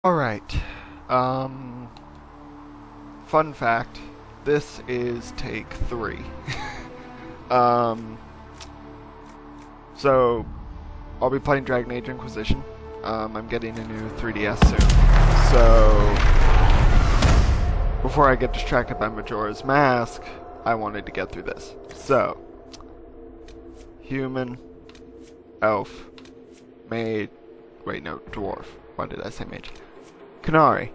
Alright. Fun fact. This is take 3. um, so, I'll be playing Dragon Age Inquisition. I'm getting a new 3DS soon. So, before I get distracted by Majora's Mask, I wanted to get through this. So, human, elf, maid, wait no, dwarf. Why did I say mage? Canary.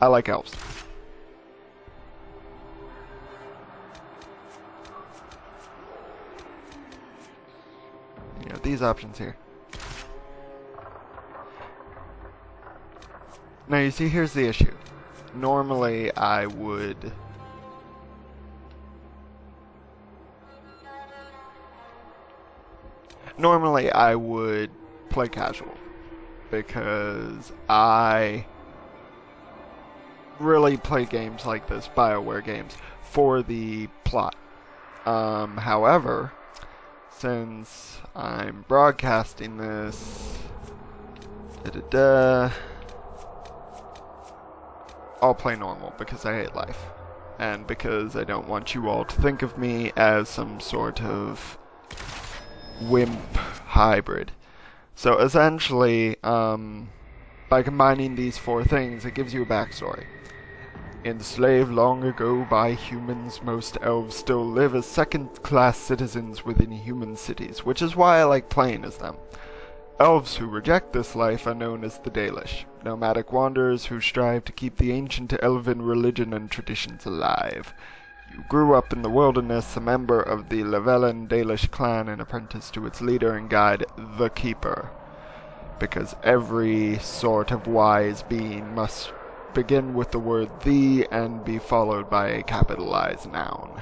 I like elves. You know, these options here. Now you see, here's the issue. Normally I would play casual because I really play games like this, BioWare games, for the plot. However, since I'm broadcasting this, I'll play normal because I hate life. And because I don't want you all to think of me as some sort of wimp hybrid. So essentially, by combining these 4 things, it gives you a backstory. Enslaved long ago by humans, most elves still live as second-class citizens within human cities, which is why I like playing as them. Elves who reject this life are known as the Dalish, nomadic wanderers who strive to keep the ancient elven religion and traditions alive. You grew up in the wilderness, a member of the Lavellan Dalish clan and apprentice to its leader and guide, the Keeper. Because every sort of wise being must begin with the word the and be followed by a capitalized noun.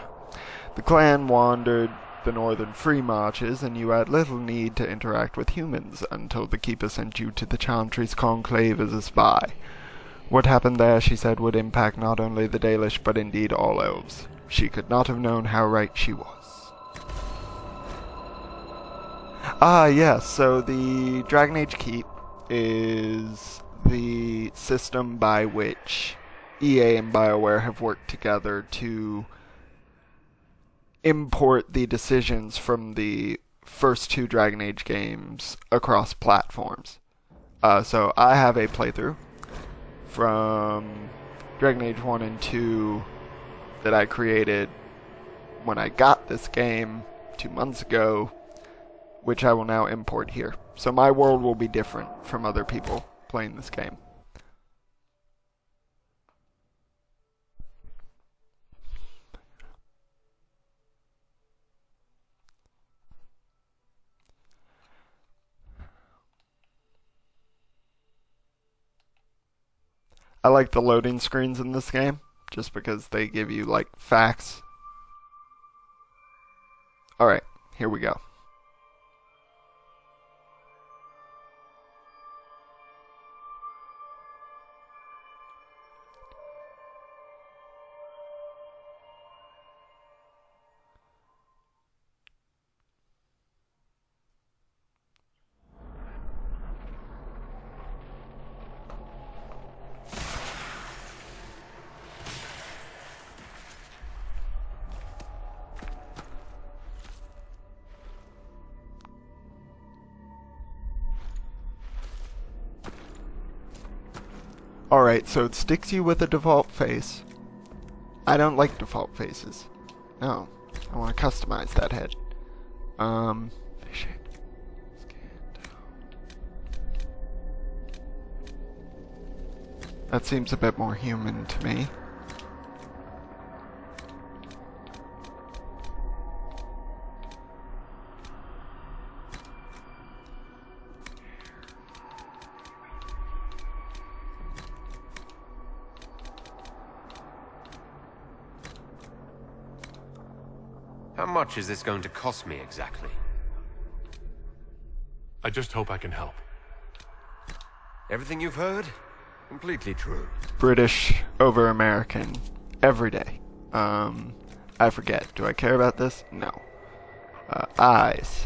The clan wandered the northern free marches, and you had little need to interact with humans until the Keeper sent you to the Chantry's conclave as a spy. What happened there, she said, would impact not only the Dalish, but indeed all elves. She could not have known how right she was. Ah, yes, so the Dragon Age Keep is the system by which EA and BioWare have worked together to import the decisions from the first 2 Dragon Age games across platforms. So I have a playthrough from Dragon Age 1 and 2 that I created when I got this game 2 months ago, which I will now import here. So my world will be different from other people playing this game. I like the loading screens in this game, just because they give you, like, facts. Alright, here we go. Alright, so it sticks you with a default face. I don't like default faces. No, I want to customize that head. That seems a bit more human to me. How much is this going to cost me exactly? I just hope I can help. Everything you've heard? Completely true. British over American every day. I forget. Do I care about this? No. Eyes.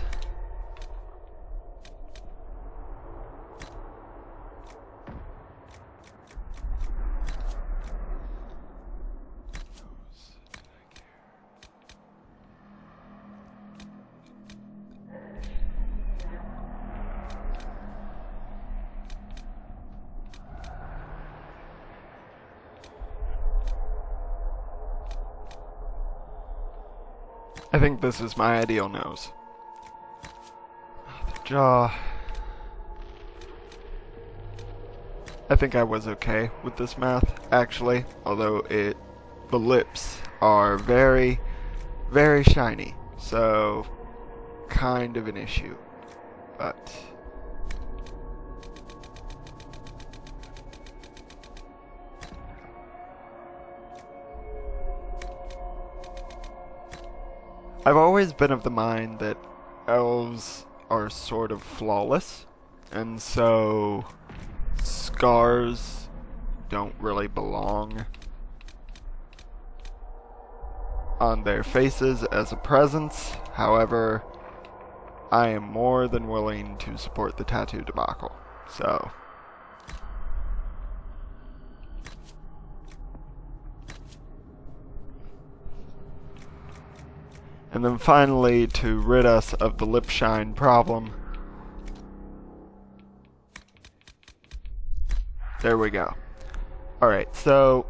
I think this is my ideal nose. The jaw. I think I was okay with this math, actually, although the lips are very, very shiny, so kind of an issue, but I've always been of the mind that elves are sort of flawless, and so scars don't really belong on their faces as a presence. However, I am more than willing to support the tattoo debacle. So, and then finally, to rid us of the lip shine problem, there we go. Alright, so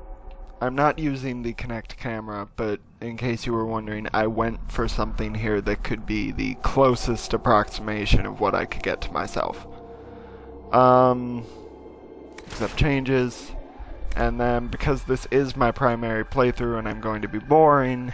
I'm not using the Kinect camera, but in case you were wondering, I went for something here that could be the closest approximation of what I could get to myself. Accept changes, and then because this is my primary playthrough and I'm going to be boring,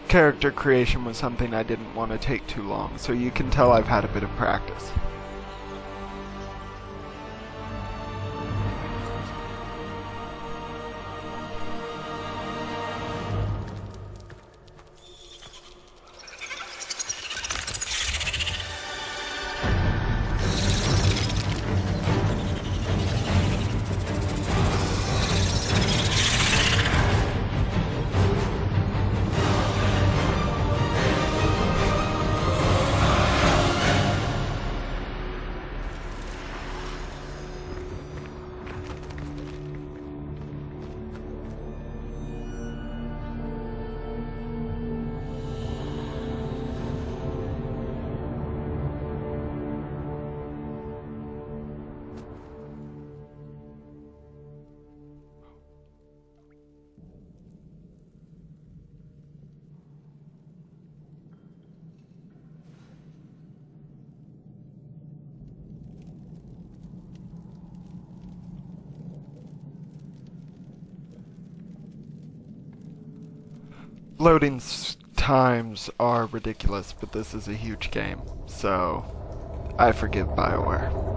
character creation was something I didn't want to take too long, so you can tell I've had a bit of practice. Loading times are ridiculous, but this is a huge game, so I forgive BioWare.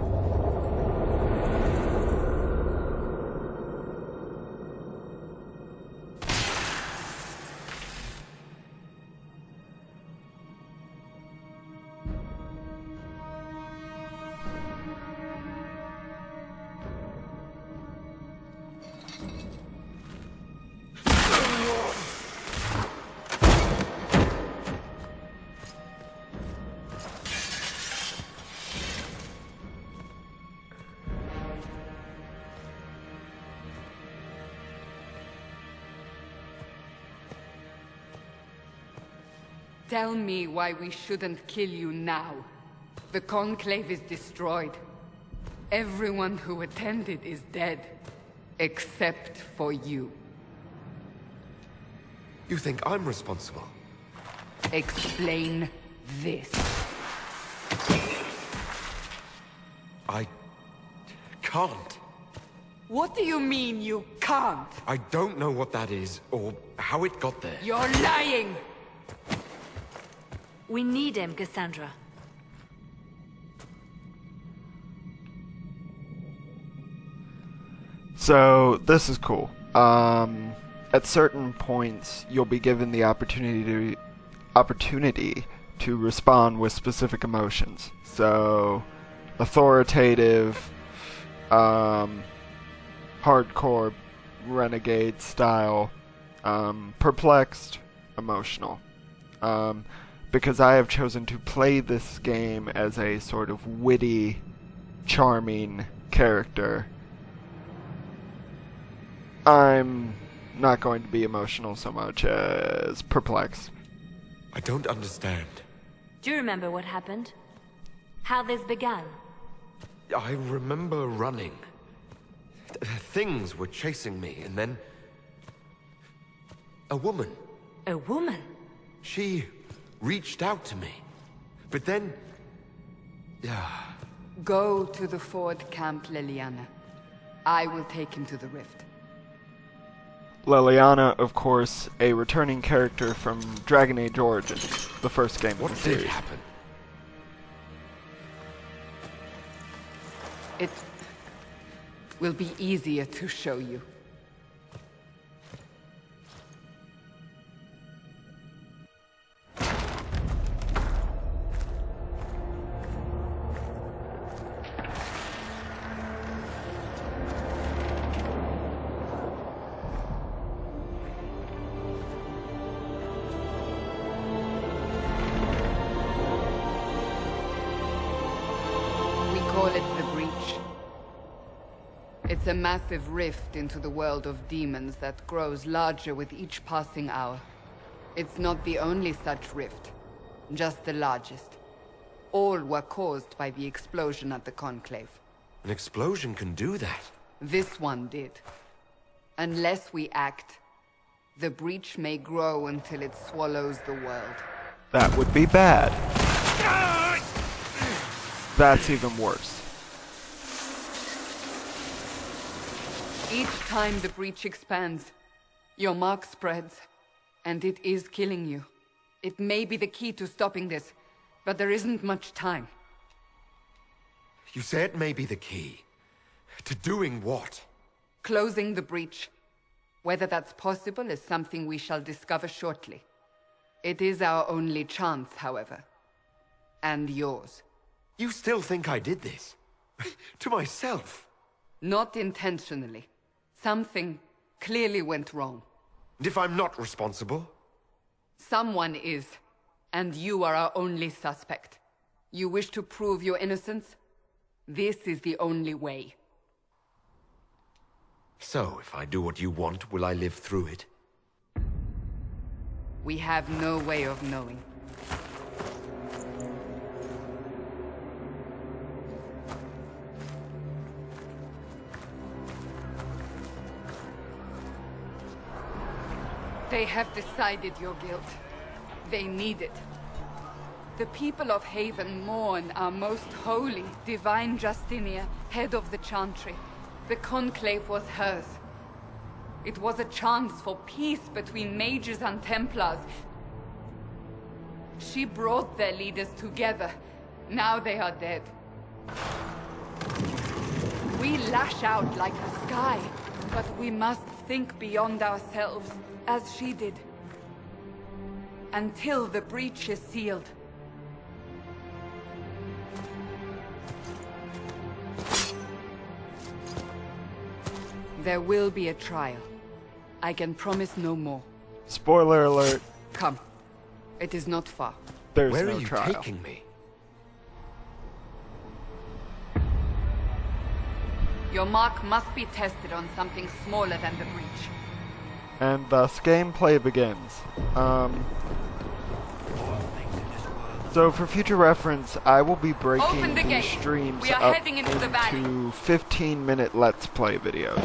Tell me why we shouldn't kill you now. The Conclave is destroyed. Everyone who attended is dead. Except for you. You think I'm responsible? Explain this. I can't. What do you mean you can't? I don't know what that is, or how it got there. You're lying! We need him, Cassandra. So, this is cool. At certain points, you'll be given the opportunity to respond with specific emotions. So, authoritative, hardcore, renegade style, perplexed, emotional. Because I have chosen to play this game as a sort of witty charming character, I'm not going to be emotional so much as perplexed. I don't understand. Do you remember what happened? How this began? I remember running. Things were chasing me, and then... a woman. A woman? She reached out to me. But then... Go to the Ford camp, Liliana. I will take him to the rift. Liliana, of course, a returning character from Dragon Age Origins, the first game What in the did series. happen? It will be easier to show you. Call it the Breach. It's a massive rift into the world of demons that grows larger with each passing hour. It's not the only such rift, just the largest. All were caused by the explosion at the Conclave. An explosion can do that. This one did. Unless we act, the Breach may grow until it swallows the world. That would be bad. That's even worse. Each time the Breach expands, your mark spreads, and it is killing you. It may be the key to stopping this, but there isn't much time. You say it may be the key. To doing what? Closing the Breach. Whether that's possible is something we shall discover shortly. It is our only chance, however. And yours. You still think I did this? To myself? Not intentionally. Something clearly went wrong. And if I'm not responsible? Someone is, and you are our only suspect. You wish to prove your innocence? This is the only way. So, if I do what you want, will I live through it? We have no way of knowing. They have decided your guilt. They need it. The people of Haven mourn our most holy, divine Justinia, head of the Chantry. The Conclave was hers. It was a chance for peace between mages and Templars. She brought their leaders together. Now they are dead. We lash out like the sky, but we must think beyond ourselves, as she did. Until the breach is sealed. There will be a trial. I can promise no more. Spoiler alert, Come. It is not far. there's Where no are you trial. taking me? Your mark must be tested on something smaller than the breach. And thus gameplay begins. So for future reference, I will be breaking Open the these gate. streams We are up heading into the valley. into 15-minute Let's Play videos.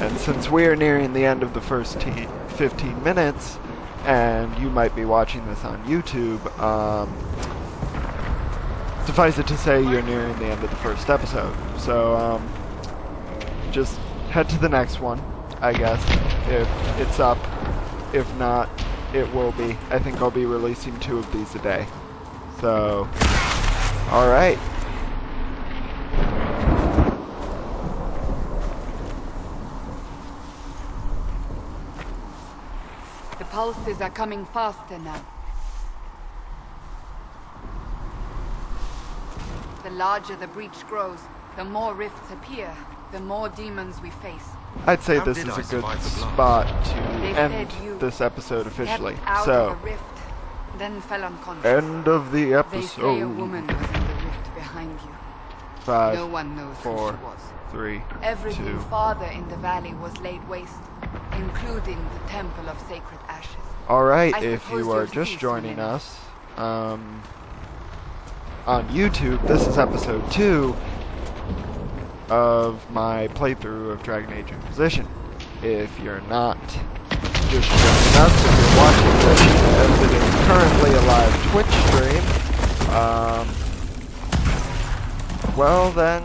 And since we are nearing the end of the first 15 minutes, and you might be watching this on YouTube, suffice it to say you're nearing the end of the first episode. So just head to the next one, I guess, if it's up. If not, it will be. I think I'll be releasing 2 of these a day. So, alright. The pulses are coming faster now. The larger the breach grows, the more rifts appear, the more demons we face. I'd say How this did is I a good survive the blast? spot to They end said you this episode officially. Stepped out So, of the rift, then fell unconscious. end of the They say a episode. woman was in the rift behind you. 5, No one knows 4, who she was. 3, Everything 2. farther in the valley was laid waste, including the Temple of Sacred Ashes. Alright, I if suppose you are you'll just see joining soon us on YouTube, this is episode 2 of my playthrough of Dragon Age Inquisition. If you're not just joining us, if you're watching this as it is currently a live Twitch stream, well then,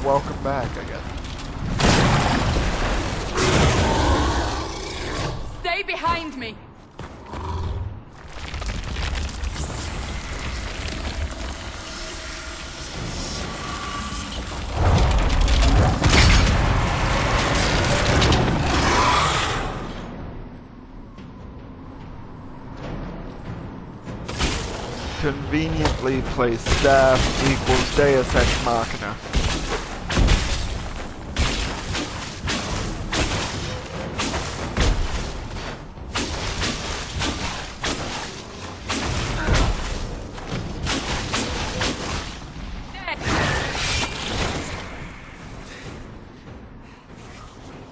welcome back, I guess. Stay behind me! Conveniently placed staff equals Deus Ex Machina.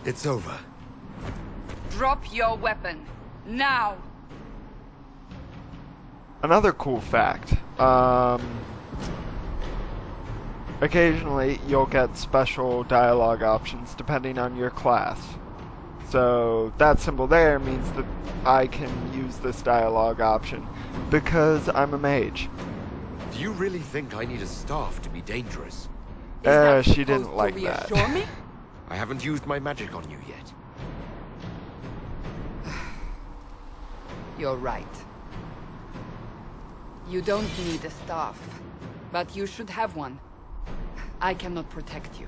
It's over. Drop your weapon. Now! Another cool fact, occasionally you'll get special dialogue options depending on your class. So that symbol there means that I can use this dialogue option because I'm a mage. Do you really think I need a staff to be dangerous? She didn't like that. Me? I haven't used my magic on you yet. You're right. You don't need a staff, but you should have one. I cannot protect you.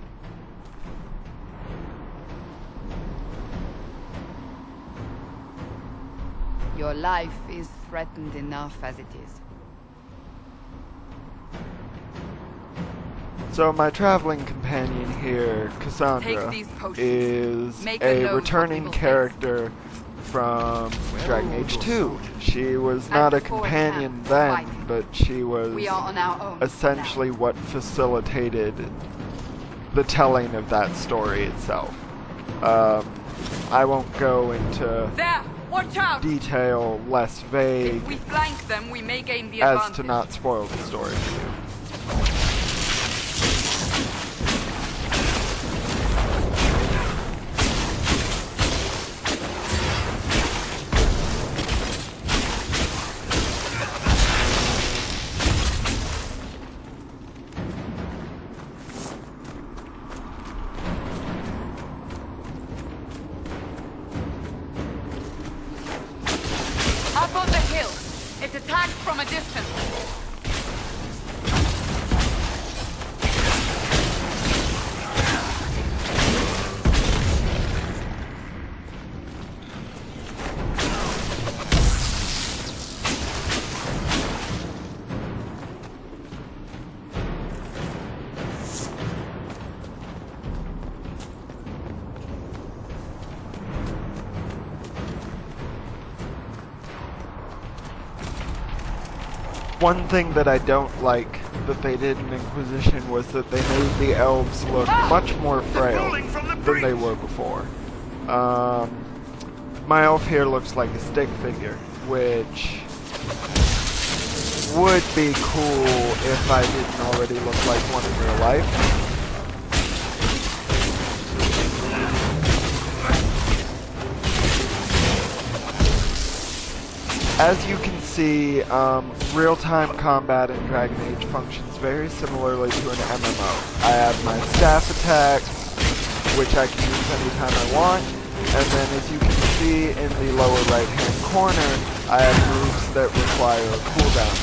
Your life is threatened enough as it is. So my traveling companion here, Cassandra, Take these potions. is Make a a note returning what people character from Dragon Age 2. She was not a before companion camp, then, fighting. but she was We are on our own. essentially what facilitated the telling of that story itself. I won't go into There! Watch out! detail less vague If we flank them, we may gain the as advantage. to not spoil the story for you. Up on the hill! It's attacked from a distance! One thing that I don't like that they did in Inquisition was that they made the elves look much more frail than they were before. My elf here looks like a stick figure, which would be cool if I didn't already look like one in real life. As you can see, real-time combat in Dragon Age functions very similarly to an MMO. I have my staff attacks, which I can use anytime I want, and then as you can see in the lower right-hand corner, I have moves that require a cooldown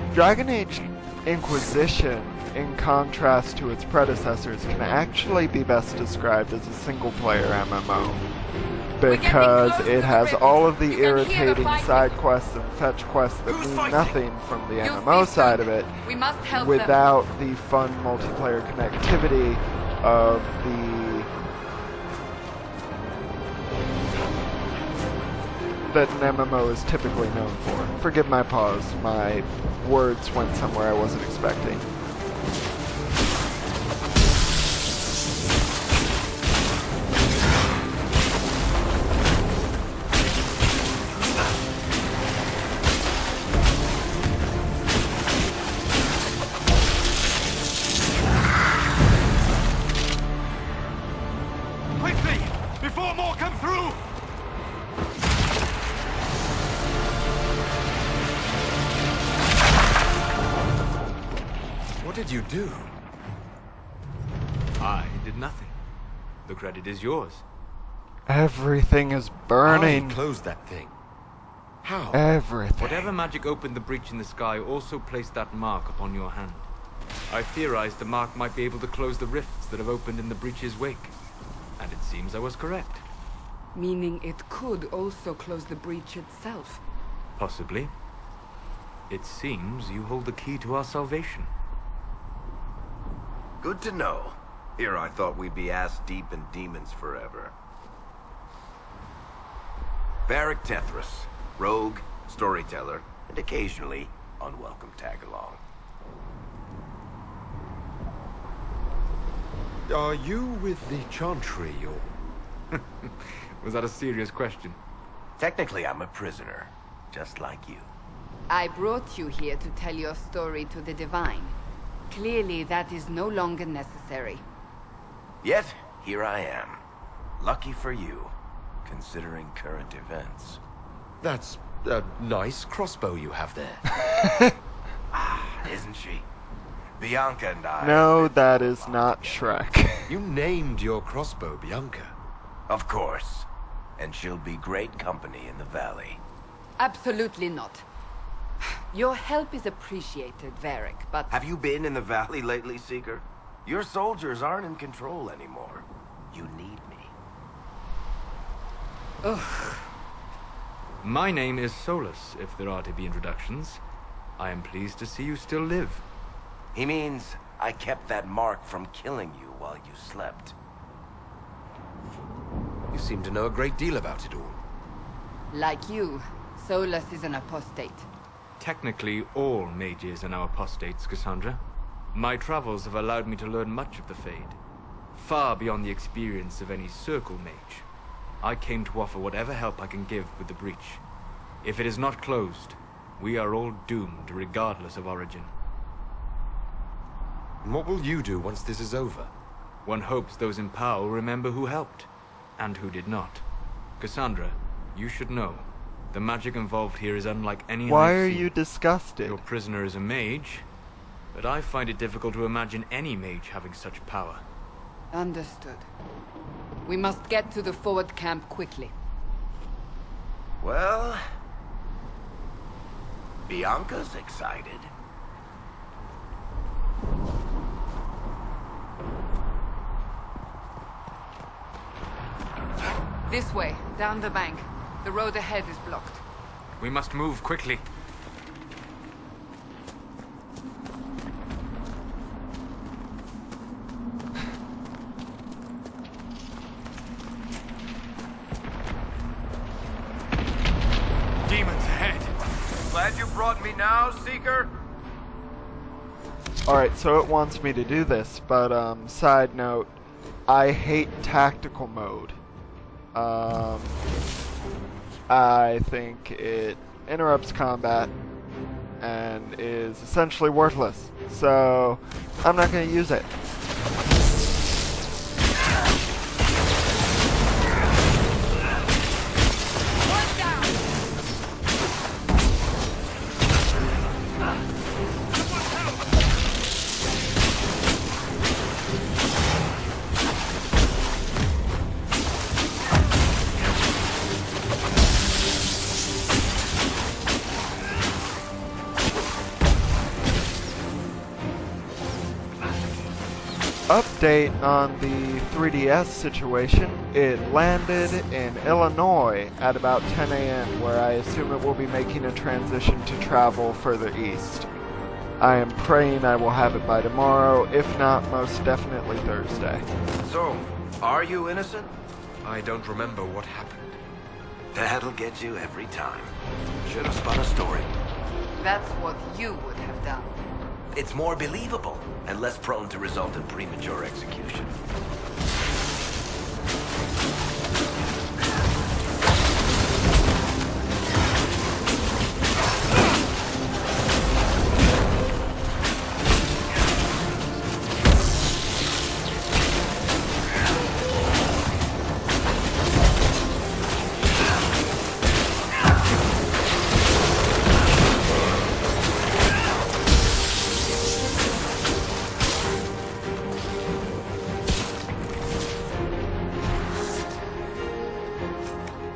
period. Dragon Age Inquisition in contrast to its predecessors, can actually be best described as a single-player MMO. Because it has all of the irritating side quests and fetch quests that mean nothing from the MMO side of it, We must help without the fun multiplayer connectivity of that an MMO is typically known for. Forgive my pause, my words went somewhere I wasn't expecting. Quickly! Before more come through! What did you do? I did nothing. The credit is yours. Everything is burning. I closed that thing. How? Everything. Whatever magic opened the breach in the sky also placed that mark upon your hand. I theorized the mark might be able to close the rifts that have opened in the breach's wake. And it seems I was correct. Meaning it could also close the breach itself. Possibly. It seems you hold the key to our salvation. Good to know. Here I thought we'd be ass-deep in demons forever. Varric Tethras, rogue, storyteller, and occasionally unwelcome tag-along. Are you with the Chantry, or...? Was that a serious question? Technically, I'm a prisoner, just like you. I brought you here to tell your story to the Divine. Clearly, that is no longer necessary. Yet, here I am. Lucky for you, considering current events. That's a nice crossbow you have there. Isn't she? Bianca and I... No, that is not Shrek. You named your crossbow Bianca. Of course. And she'll be great company in the valley. Absolutely not. Your help is appreciated, Varric, but... Have you been in the valley lately, Seeker? Your soldiers aren't in control anymore. You need me. Ugh. My name is Solus, if there are to be introductions. I am pleased to see you still live. He means I kept that mark from killing you while you slept. You seem to know a great deal about it all. Like you, Solus is an apostate. Technically, all mages are now apostates, Cassandra. My travels have allowed me to learn much of the Fade. Far beyond the experience of any Circle mage. I came to offer whatever help I can give with the breach. If it is not closed, we are all doomed regardless of origin. And what will you do once this is over? One hopes those in power will remember who helped, and who did not. Cassandra, you should know. The magic involved here is unlike any Why I've are seen. you disgusted? Your prisoner is a mage, but I find it difficult to imagine any mage having such power. Understood. We must get to the forward camp quickly. Well... Bianca's excited. This way, down the bank. The road ahead is blocked. We must move quickly. Demons ahead. Glad you brought me now, Seeker. Alright, so it wants me to do this, but side note, I hate tactical mode. I think it interrupts combat and is essentially worthless. So I'm not going to use it. update on the 3DS situation. It landed in Illinois at about 10 a.m., where I assume it will be making a transition to travel further east. I am praying I will have it by tomorrow, if not, most definitely Thursday. So, are you innocent? I don't remember what happened. That'll get you every time. Should have spun a story. That's what you would have done. It's more believable and less prone to result in premature execution.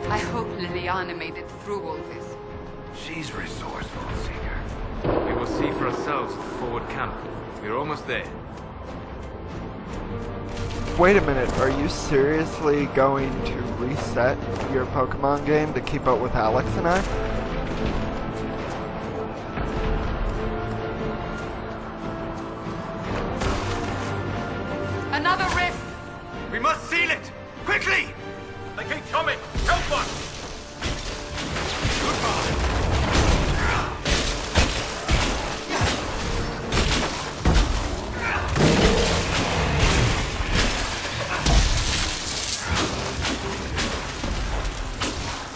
I hope Liliana made it through all this. She's resourceful, Seeker. We will see for ourselves at the forward camp. We're almost there. Wait a minute, are you seriously going to reset your Pokemon game to keep up with Alex and I? Another rift! We must seal it! Quickly! They keep coming! Help us!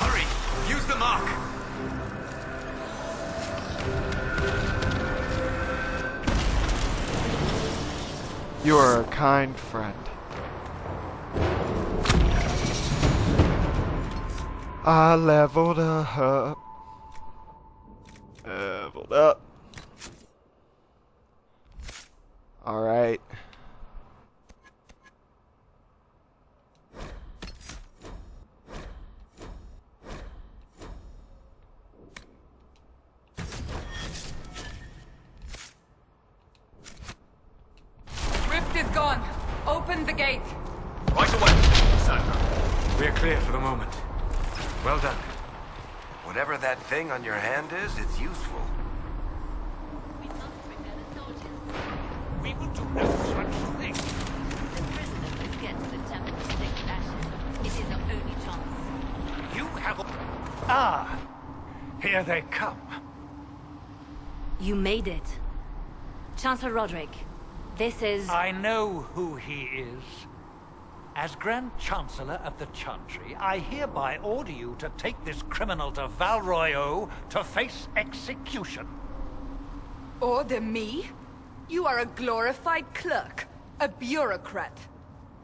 Hurry! Use the mark! You are a kind friend. I leveled up. Leveled up. Alright. Rift is gone. Open the gate. Right away, Sandra. We're clear for the moment. Well done. Whatever that thing on your hand is, it's useful. We will do no such thing. The prisoner must get to the temple to take the ashes. It is our only chance. You have... Ah! Here they come. You made it. Chancellor Roderick, this is... I know who he is. As Grand Chancellor of the Chantry, I hereby order you to take this criminal to Val Royeaux to face execution. Order me? You are a glorified clerk. A bureaucrat.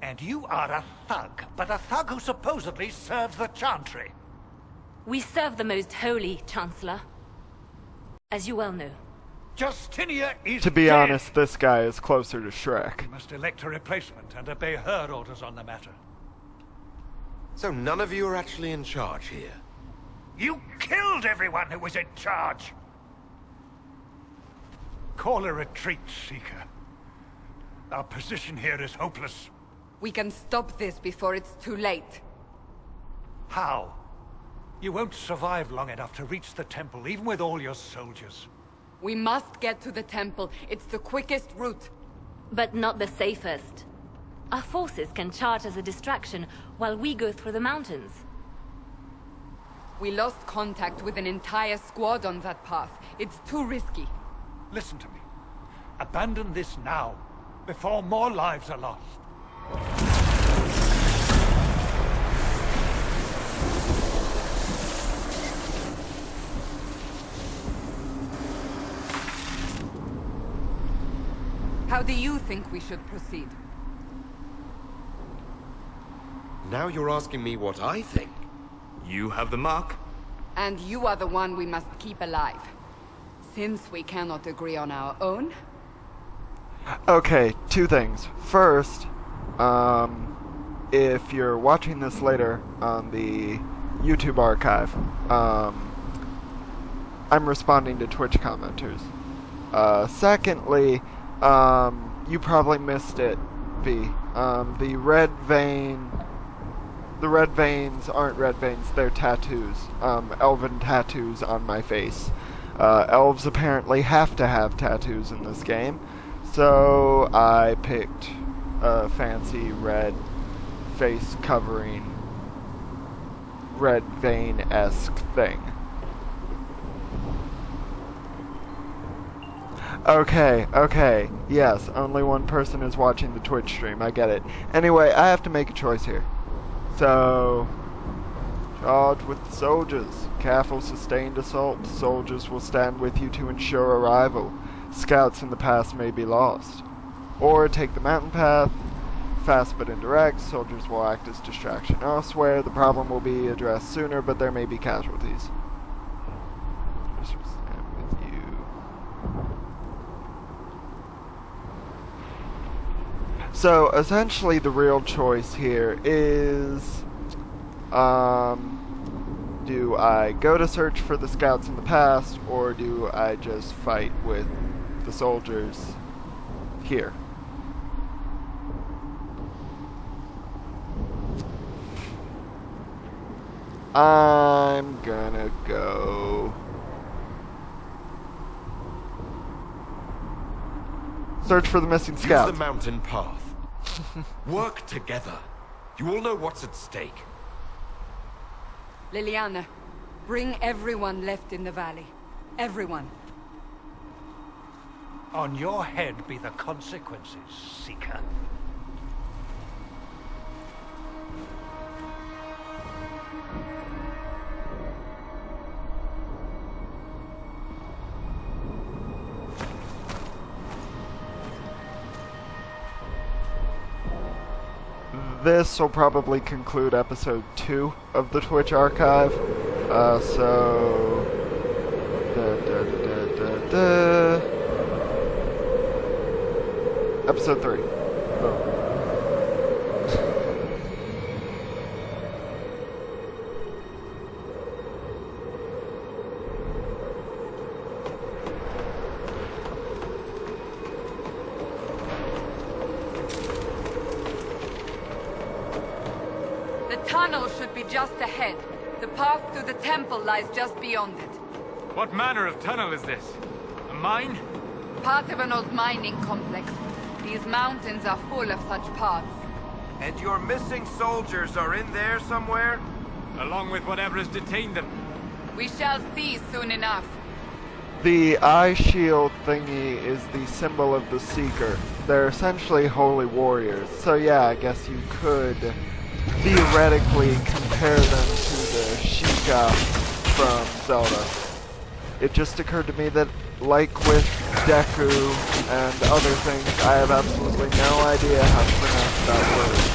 And you are a thug, but a thug who supposedly serves the Chantry. We serve the most holy, Chancellor. As you well know. Justinia is To be dead. honest, this guy is closer to Shrek. We must elect a replacement and obey her orders on the matter. So none of you are actually in charge here? You killed everyone who was in charge! Call a retreat, Seeker. Our position here is hopeless. We can stop this before it's too late. How? You won't survive long enough to reach the temple, even with all your soldiers. We must get to the temple. It's the quickest route. But not the safest. Our forces can charge as a distraction while we go through the mountains. We lost contact with an entire squad on that path. It's too risky. Listen to me. Abandon this now, before more lives are lost. How do you think we should proceed? Now you're asking me what I think. You have the mark. And you are the one we must keep alive. Since we cannot agree on our own. Okay, two things. First, if you're watching this later on the YouTube archive, I'm responding to Twitch commenters. Secondly, you probably missed it be. The red veins aren't red veins, they're tattoos. Elven tattoos on my face. Elves apparently have to have tattoos in this game, so I picked a fancy red face covering, red vein-esque thing. Okay, yes, only one person is watching the Twitch stream, I get it. Anyway, I have to make a choice here. So, charge with the soldiers. Careful sustained assault. Soldiers will stand with you to ensure arrival. Scouts in the pass may be lost. Or take the mountain path. Fast but indirect. Soldiers will act as distraction elsewhere. The problem will be addressed sooner, but there may be casualties. Soldiers will stand with you. So, essentially the real choice here is, do I go to search for the scouts in the past, or do I just fight with the soldiers here? I'm gonna go search for the missing scouts. Use the mountain path. Work together. You all know what's at stake. Liliana, bring everyone left in the valley. Everyone. On your head be the consequences, Seeker. This will probably conclude episode 2 of the Twitch archive. Episode 3. Boom. The tunnel should be just ahead. The path to the temple lies just beyond it. What manner of tunnel is this? A mine? Part of an old mining complex. These mountains are full of such paths. And your missing soldiers are in there somewhere? Along with whatever has detained them. We shall see soon enough. The eye shield thingy is the symbol of the Seeker. They're essentially holy warriors. So yeah, I guess you could theoretically compare them to the Sheikah from Zelda. It just occurred to me that, like with Deku and other things, I have absolutely no idea how to pronounce that word.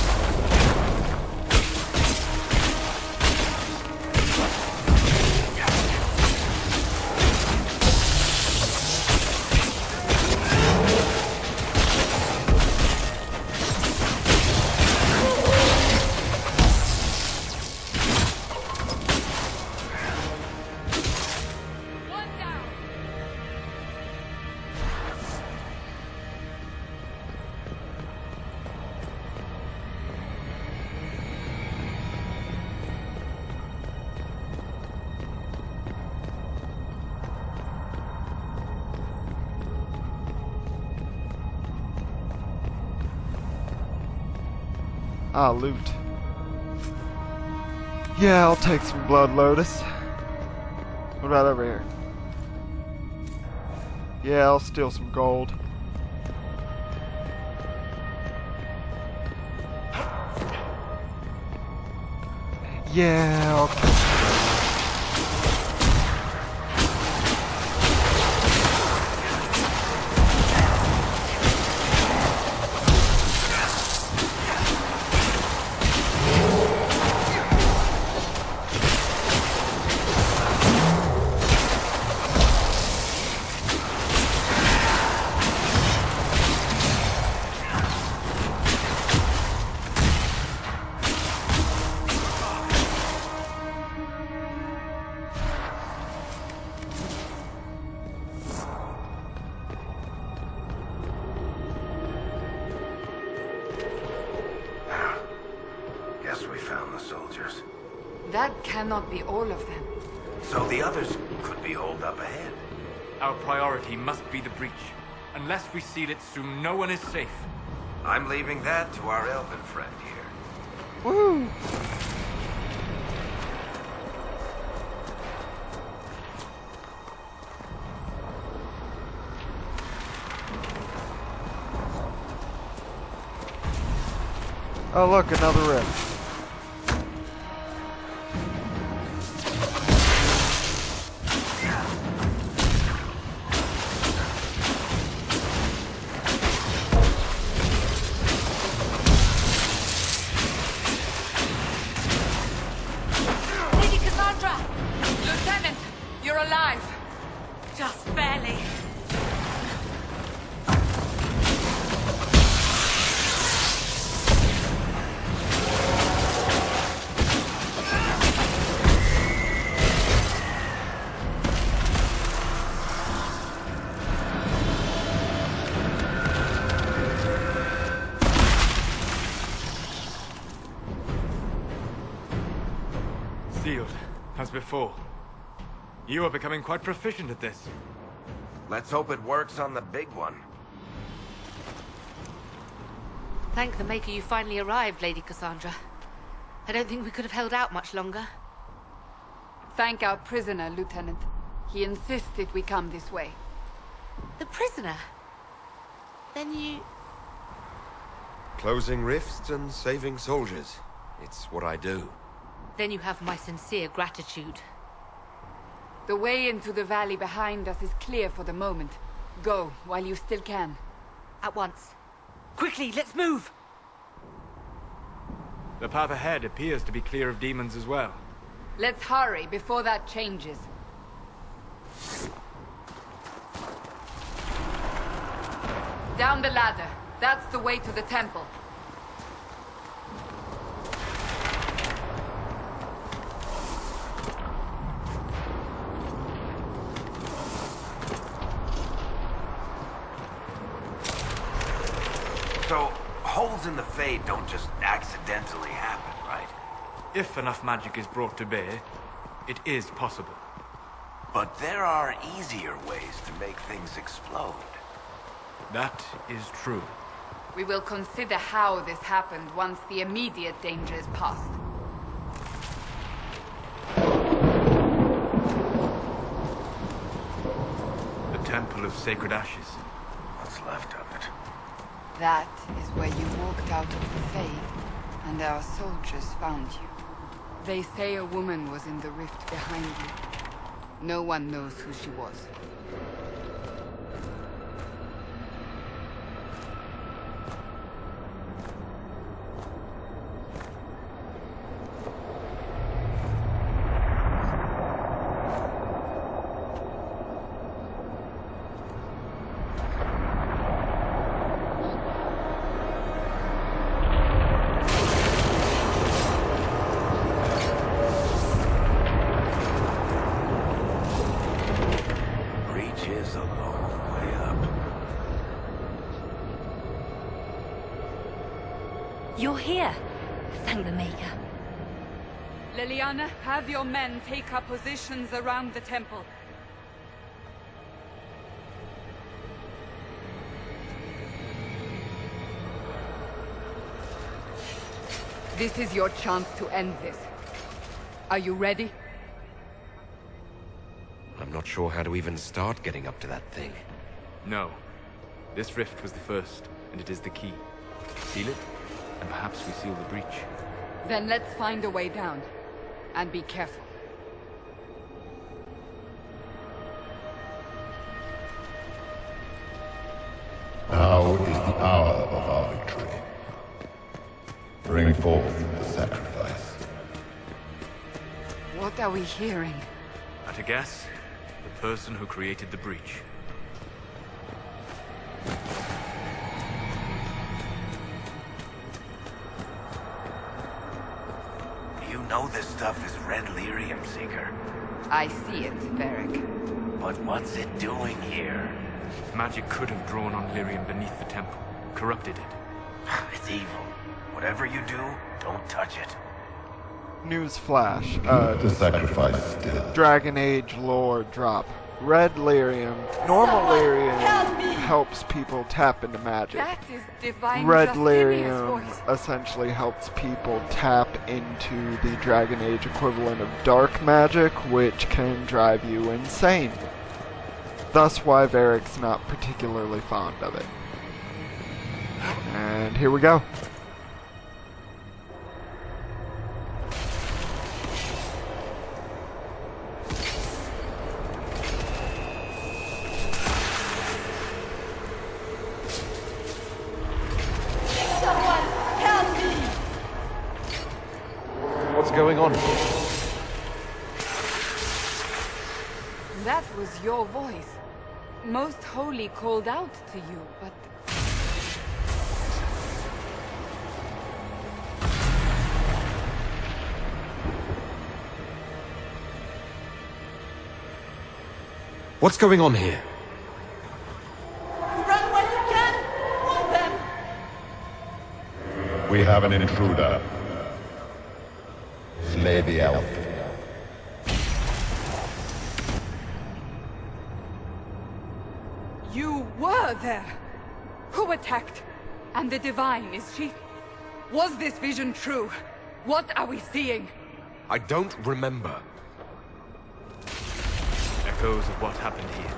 Ah, loot. Yeah, I'll take some Blood Lotus. What about over here? Yeah, I'll steal some gold. Yeah, I'll kill some. That cannot be all of them. So the others could be holed up ahead. Our priority must be the breach. Unless we seal it soon, no one is safe. I'm leaving that to our elven friend here. Woo! Oh look, another rift. Lady Cassandra! Lieutenant, you're alive. Just barely. Sealed, as before. You are becoming quite proficient at this. Let's hope it works on the big one. Thank the Maker you finally arrived, Lady Cassandra. I don't think we could have held out much longer. Thank our prisoner, Lieutenant. He insisted we come this way. The prisoner? Then you... Closing rifts and saving soldiers. It's what I do. Then you have my sincere gratitude. The way into the valley behind us is clear for the moment. Go, while you still can. At once. Quickly, let's move! The path ahead appears to be clear of demons as well. Let's hurry before that changes. Down the ladder. That's the way to the temple. So, holes in the Fade don't just accidentally happen, right? If enough magic is brought to bear, it is possible. But there are easier ways to make things explode. That is true. We will consider how this happened once the immediate danger is past. The Temple of Sacred Ashes. What's left of it? That is where you walked out of the Fade, and our soldiers found you. They say a woman was in the rift behind you. No one knows who she was. You're here. Thank the Maker. Liliana, have your men take up positions around the temple. This is your chance to end this. Are you ready? I'm not sure how to even start getting up to that thing. No. This rift was the first, and it is the key. Seal it, and perhaps we seal the breach. Then let's find a way down. And be careful. Now is the hour of our victory. Bring forth the sacrifice. What are we hearing? At a guess, the person who created the breach. You know this stuff is red lyrium, Seeker. I see it, Varric. But what's it doing here? Magic could have drawn on lyrium beneath the temple, corrupted it. It's evil. Whatever you do, don't touch it. Newsflash. The sacrifice still. Dragon Age lore drop. Red lyrium. Normal lyrium helps people tap into magic. That is divine Red Justinian's lyrium voice. essentially helps people tap into the Dragon Age equivalent of dark magic, which can drive you insane. Thus why Varric's not particularly fond of it. And here we go. What's going on? That was your voice. Most Holy called out to you, but... What's going on here? Run when you can! Warn them! We have an intruder. Slay the elf. You were there! Who attacked? And the Divine, is she... Was this vision true? What are we seeing? I don't remember. Echoes of what happened here.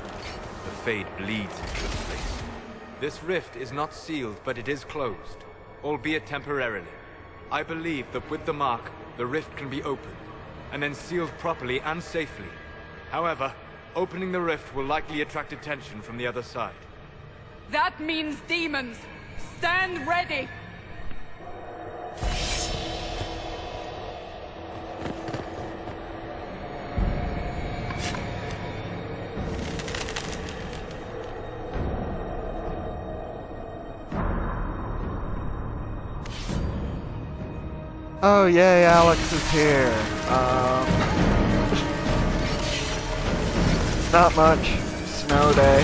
The Fade bleeds into this place. This rift is not sealed, but it is closed, albeit temporarily. I believe that with the mark, the rift can be opened, and then sealed properly and safely. However, opening the rift will likely attract attention from the other side. That means demons! Stand ready! Oh yay, Alex is here. Not much. Snow day.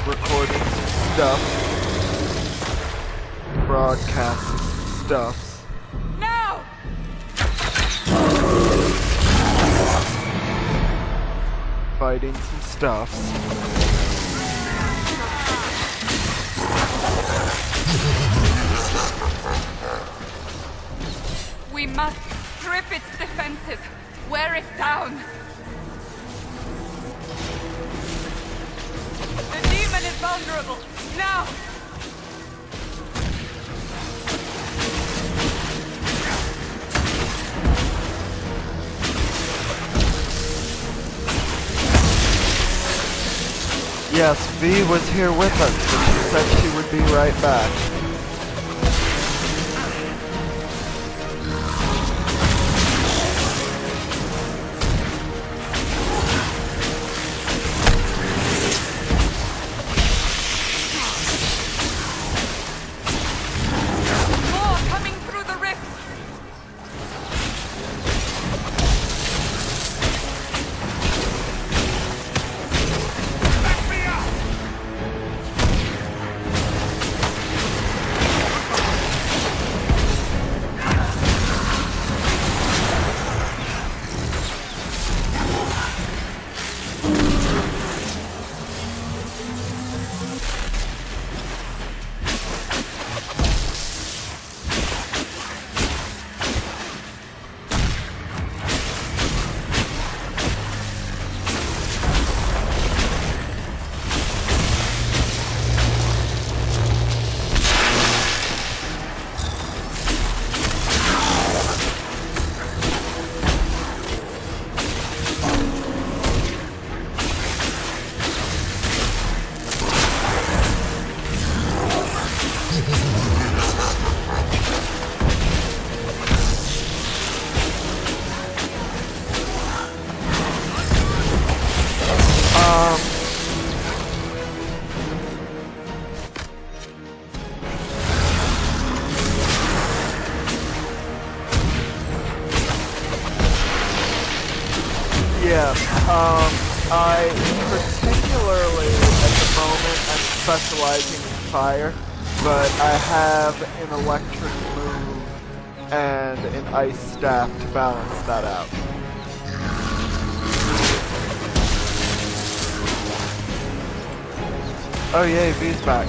Recording some stuff. Broadcasting some stuffs. Now! Fighting some stuffs. We must strip its defenses. Wear it down. The demon is vulnerable. Now! Yes, V was here with us, but she said she would be right back. More coming through the rift. I particularly, at the moment, am specializing in fire, but I have an electric move and an ice staff to balance that out. Oh yay, V's back.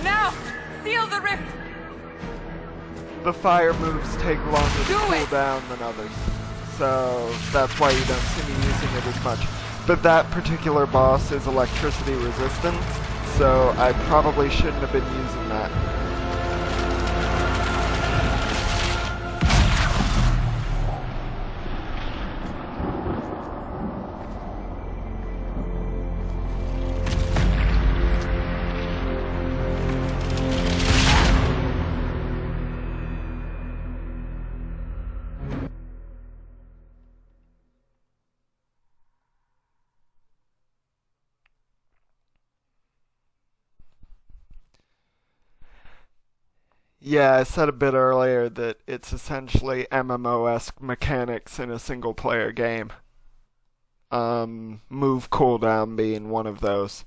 Now! Seal the rift! The fire moves take longer to cool down than others, so that's why you don't see me using it as much. But that particular boss is electricity resistant, so I probably shouldn't have been using that. Yeah, I said a bit earlier that it's essentially MMO-esque mechanics in a single-player game. Move cooldown being one of those.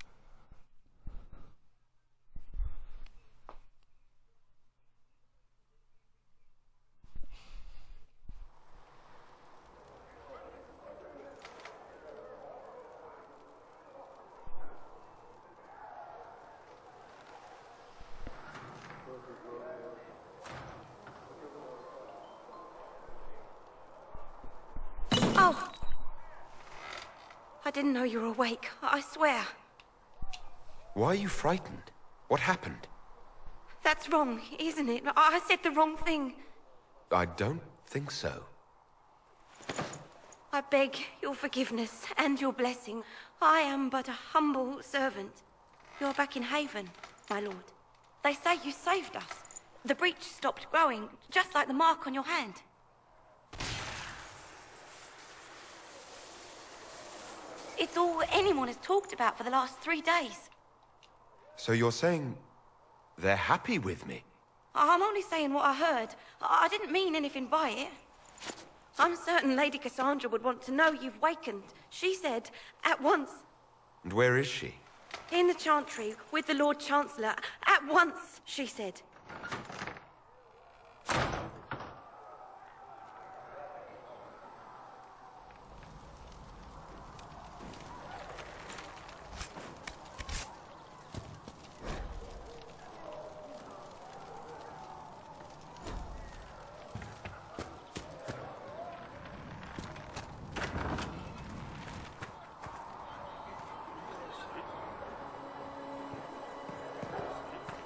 Oh! I didn't know you were awake, I swear. Why are you frightened? What happened? That's wrong, isn't it? I said the wrong thing. I don't think so. I beg your forgiveness and your blessing. I am but a humble servant. You're back in Haven, my lord. They say you saved us. The breach stopped growing, just like the mark on your hand. It's all anyone has talked about for the last 3 days. So you're saying they're happy with me? I'm only saying what I heard. I didn't mean anything by it. I'm certain Lady Cassandra would want to know you've wakened. She said, at once. And where is she? In the Chantry, with the Lord Chancellor. At once, she said.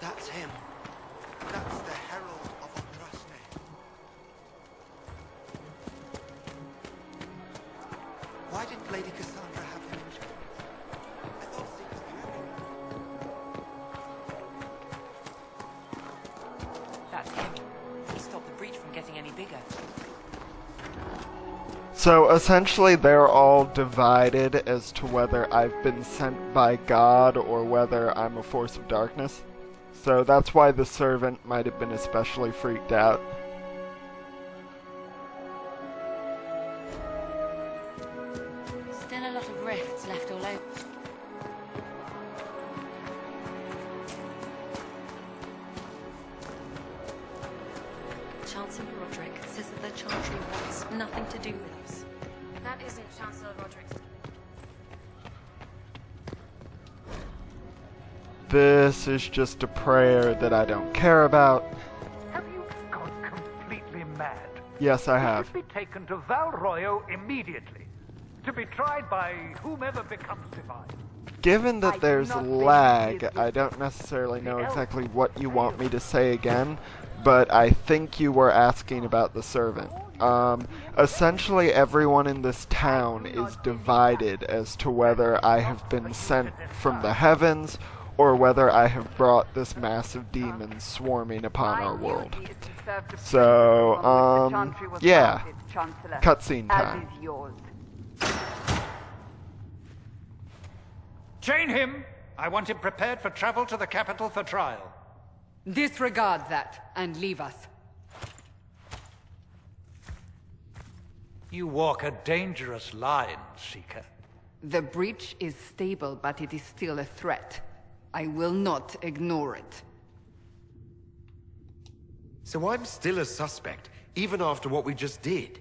That's him. That's the Herald of Andraste. Why didn't Lady Cassandra have him? I thought she could have him. That's him. He stopped the breach from getting any bigger. So essentially they're all divided as to whether I've been sent by God or whether I'm a force of darkness. So that's why the servant might have been especially freaked out. Still a lot of rifts left all over. Chancellor Roderick says that the Chantry wants nothing to do with us. That isn't Chancellor Roderick's. This is just a prayer that I don't care about. Have you gone completely mad? Yes, I You have. should be taken to Val Royo immediately, to be tried by whomever becomes divine. Given that there's not think lag, he is I don't necessarily know exactly what you want me to say again, but I think you were asking about the servant. essentially everyone in this town is divided as to whether I have been sent from the heavens or whether I have brought this massive demon swarming upon our world. So, yeah. Cutscene time. Chain him! I want him prepared for travel to the capital for trial. Disregard that, and leave us. You walk a dangerous line, Seeker. The breach is stable, but it is still a threat. I will not ignore it. So I'm still a suspect, even after what we just did?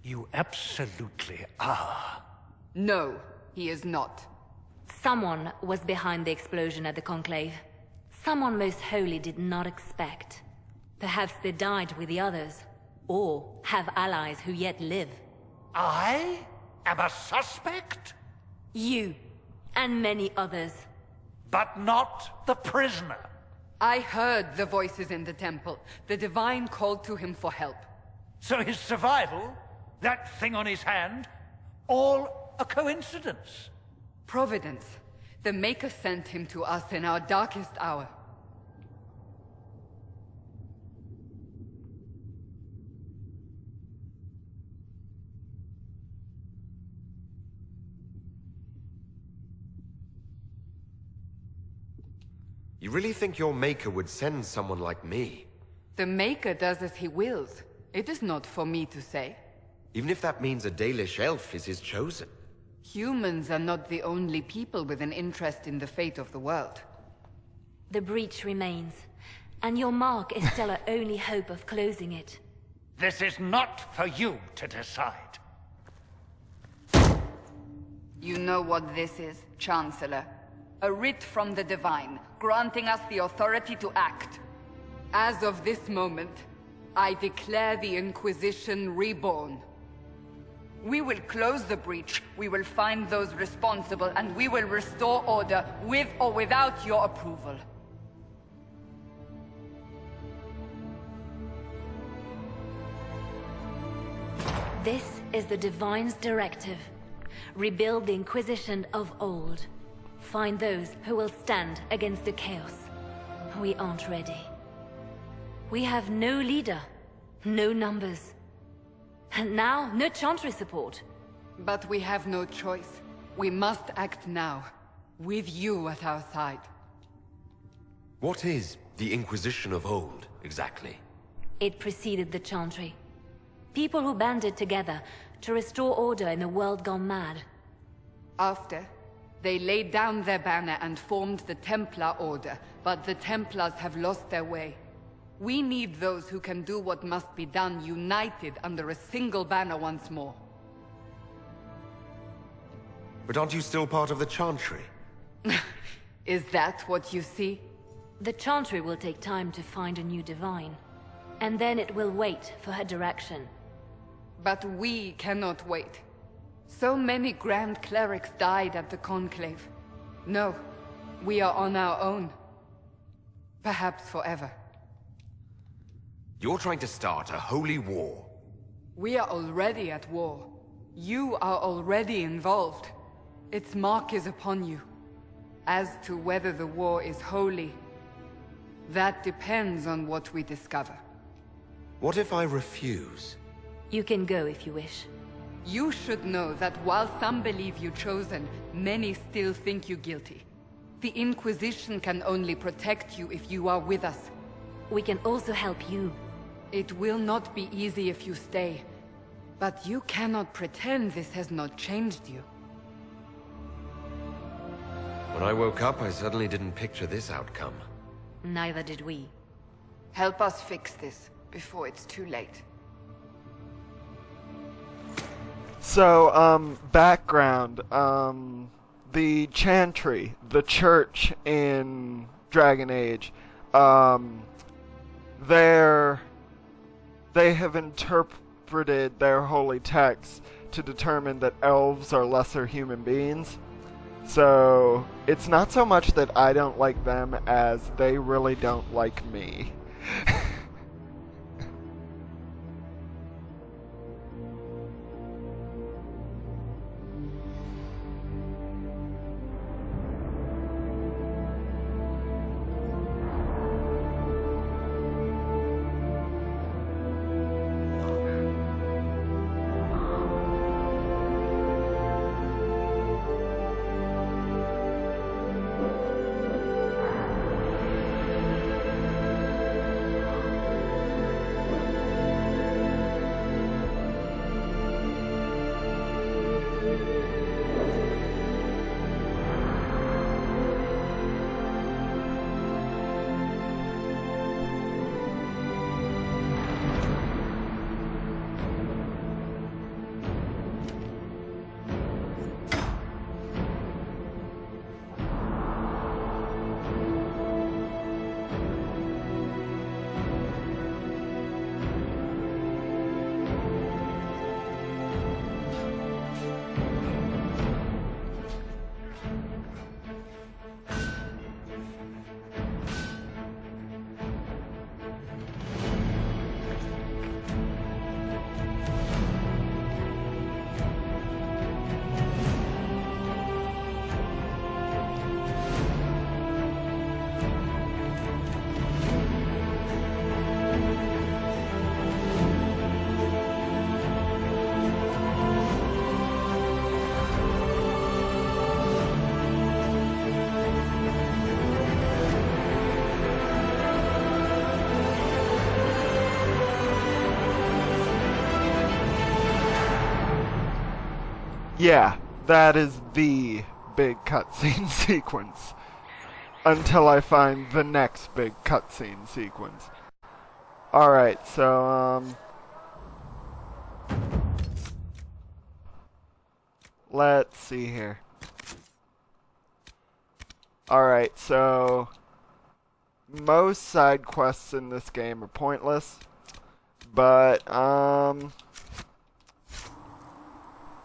You absolutely are. No, he is not. Someone was behind the explosion at the Conclave. Someone Most Holy did not expect. Perhaps they died with the others, or have allies who yet live. I am a suspect? You, and many others. But not the prisoner. I heard the voices in the temple. The Divine called to him for help. So his survival, that thing on his hand, all a coincidence? Providence. The Maker sent him to us in our darkest hour. You really think your Maker would send someone like me? The Maker does as he wills. It is not for me to say. Even if that means a Dalish elf is his chosen. Humans are not the only people with an interest in the fate of the world. The breach remains, and your mark is still our only hope of closing it. This is not for you to decide. You know what this is, Chancellor. A writ from the Divine, granting us the authority to act. As of this moment, I declare the Inquisition reborn. We will close the breach, we will find those responsible, and we will restore order with or without your approval. This is the Divine's directive. Rebuild the Inquisition of old. Find those who will stand against the chaos. We aren't ready. We have no leader, no numbers. And now, no Chantry support. But we have no choice. We must act now, with you at our side. What is the Inquisition of old, exactly? It preceded the Chantry. People who banded together to restore order in a world gone mad. After, they laid down their banner and formed the Templar Order, but the Templars have lost their way. We need those who can do what must be done, united under a single banner once more. But aren't you still part of the Chantry? Is that what you see? The Chantry will take time to find a new Divine. And then it will wait for her direction. But we cannot wait. So many Grand Clerics died at the Conclave. No, we are on our own. Perhaps forever. You're trying to start a holy war. We are already at war. You are already involved. Its mark is upon you. As to whether the war is holy, that depends on what we discover. What if I refuse? You can go if you wish. You should know that while some believe you chosen, many still think you guilty. The Inquisition can only protect you if you are with us. We can also help you. It will not be easy if you stay. But you cannot pretend this has not changed you. When I woke up, I certainly didn't picture this outcome. Neither did we. Help us fix this before it's too late. So, background, the Chantry, the church in Dragon Age, they have interpreted their holy texts to determine that elves are lesser human beings. So, it's not so much that I don't like them as they really don't like me. Yeah, that is the big cutscene sequence. Until I find the next big cutscene sequence. Alright, so, let's see here. Alright, so most side quests in this game are pointless, but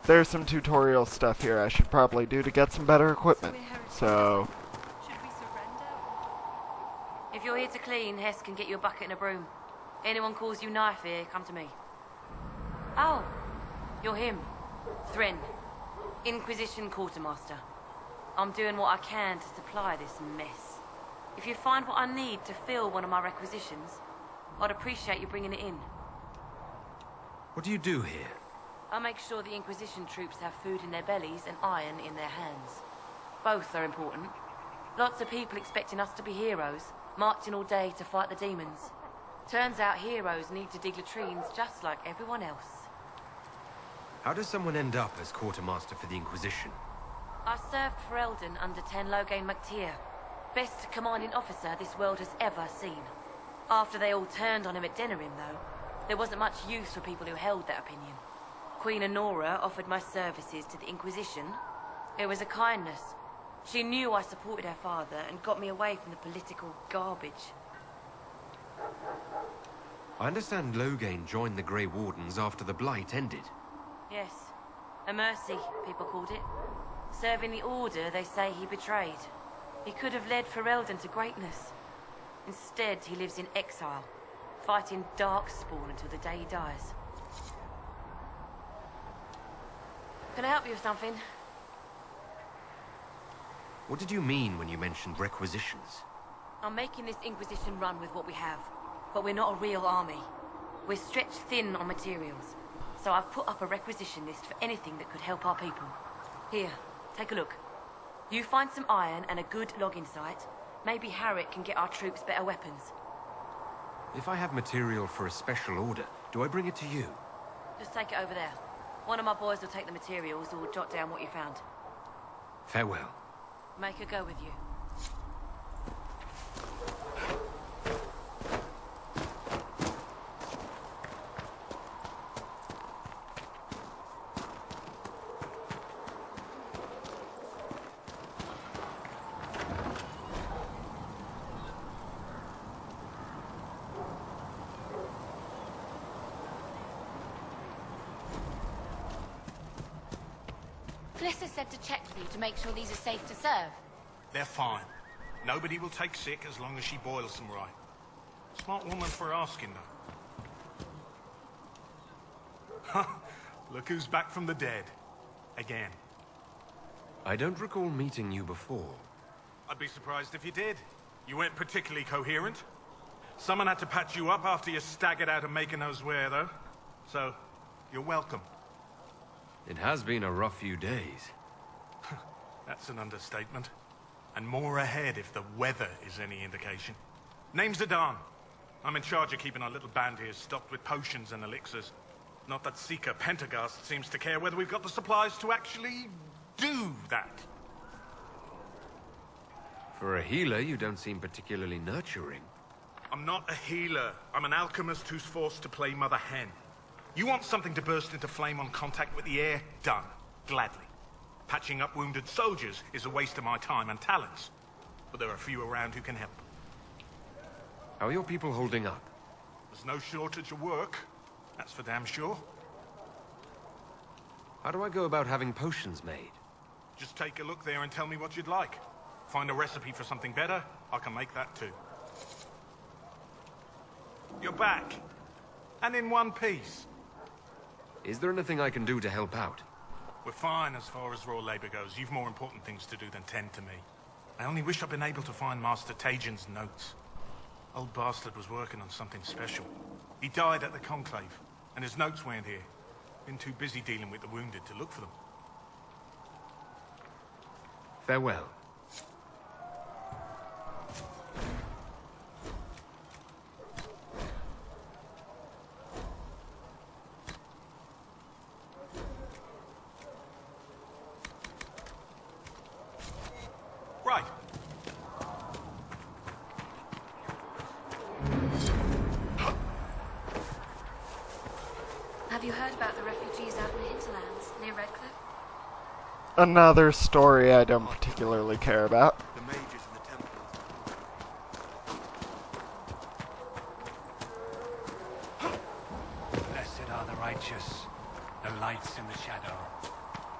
there's some tutorial stuff here I should probably do to get some better equipment. So if you're here to clean, Hess can get you a bucket and a broom. Anyone calls you knife here, come to me. Oh, you're him. Thren, Inquisition Quartermaster. I'm doing what I can to supply this mess. If you find what I need to fill one of my requisitions, I'd appreciate you bringing it in. What do you do here? I make sure the Inquisition troops have food in their bellies and iron in their hands. Both are important. Lots of people expecting us to be heroes, marching all day to fight the demons. Turns out heroes need to dig latrines just like everyone else. How does someone end up as quartermaster for the Inquisition? I served for Eldon under 10 Loghain MacTier. Best commanding officer this world has ever seen. After they all turned on him at Denerim, though, there wasn't much use for people who held that opinion. Queen Honora offered my services to the Inquisition. It was a kindness. She knew I supported her father and got me away from the political garbage. I understand Loghain joined the Grey Wardens after the Blight ended. Yes. A mercy, people called it. Serving the Order they say he betrayed. He could have led Ferelden to greatness. Instead, he lives in exile, fighting Darkspawn until the day he dies. Can I help you with something? What did you mean when you mentioned requisitions? I'm making this Inquisition run with what we have, but we're not a real army. We're stretched thin on materials, so I've put up a requisition list for anything that could help our people. Here, take a look. You find some iron and a good logging site, maybe Harriet can get our troops better weapons. If I have material for a special order, do I bring it to you? Just take it over there. One of my boys will take the materials or jot down what you found. Farewell. Make her go with you. Fliss said to check with you to make sure these are safe to serve. They're fine. Nobody will take sick as long as she boils them right. Smart woman for asking, though. Look who's back from the dead. Again. I don't recall meeting you before. I'd be surprised if you did. You weren't particularly coherent. Someone had to patch you up after you staggered out of making those wear, though. So, you're welcome. It has been a rough few days. That's an understatement. And more ahead if the weather is any indication. Name's Zidane. I'm in charge of keeping our little band here stocked with potions and elixirs. Not that Seeker Pentagast seems to care whether we've got the supplies to actually do that. For a healer, you don't seem particularly nurturing. I'm not a healer. I'm an alchemist who's forced to play Mother Hen. You want something to burst into flame on contact with the air? Done. Gladly. Patching up wounded soldiers is a waste of my time and talents. But there are few around who can help. How are your people holding up? There's no shortage of work. That's for damn sure. How do I go about having potions made? Just take a look there and tell me what you'd like. Find a recipe for something better, I can make that too. You're back. And in one piece. Is there anything I can do to help out? We're fine as far as raw labor goes. You've more important things to do than tend to me. I only wish I'd been able to find Master Tajin's notes. Old bastard was working on something special. He died at the Conclave, and his notes weren't here. Been too busy dealing with the wounded to look for them. Farewell. heard about the refugees out in the hinterlands, near Redcliffe? Another story I don't particularly care about. The mages and the Templars. Blessed are the righteous, the lights in the shadow.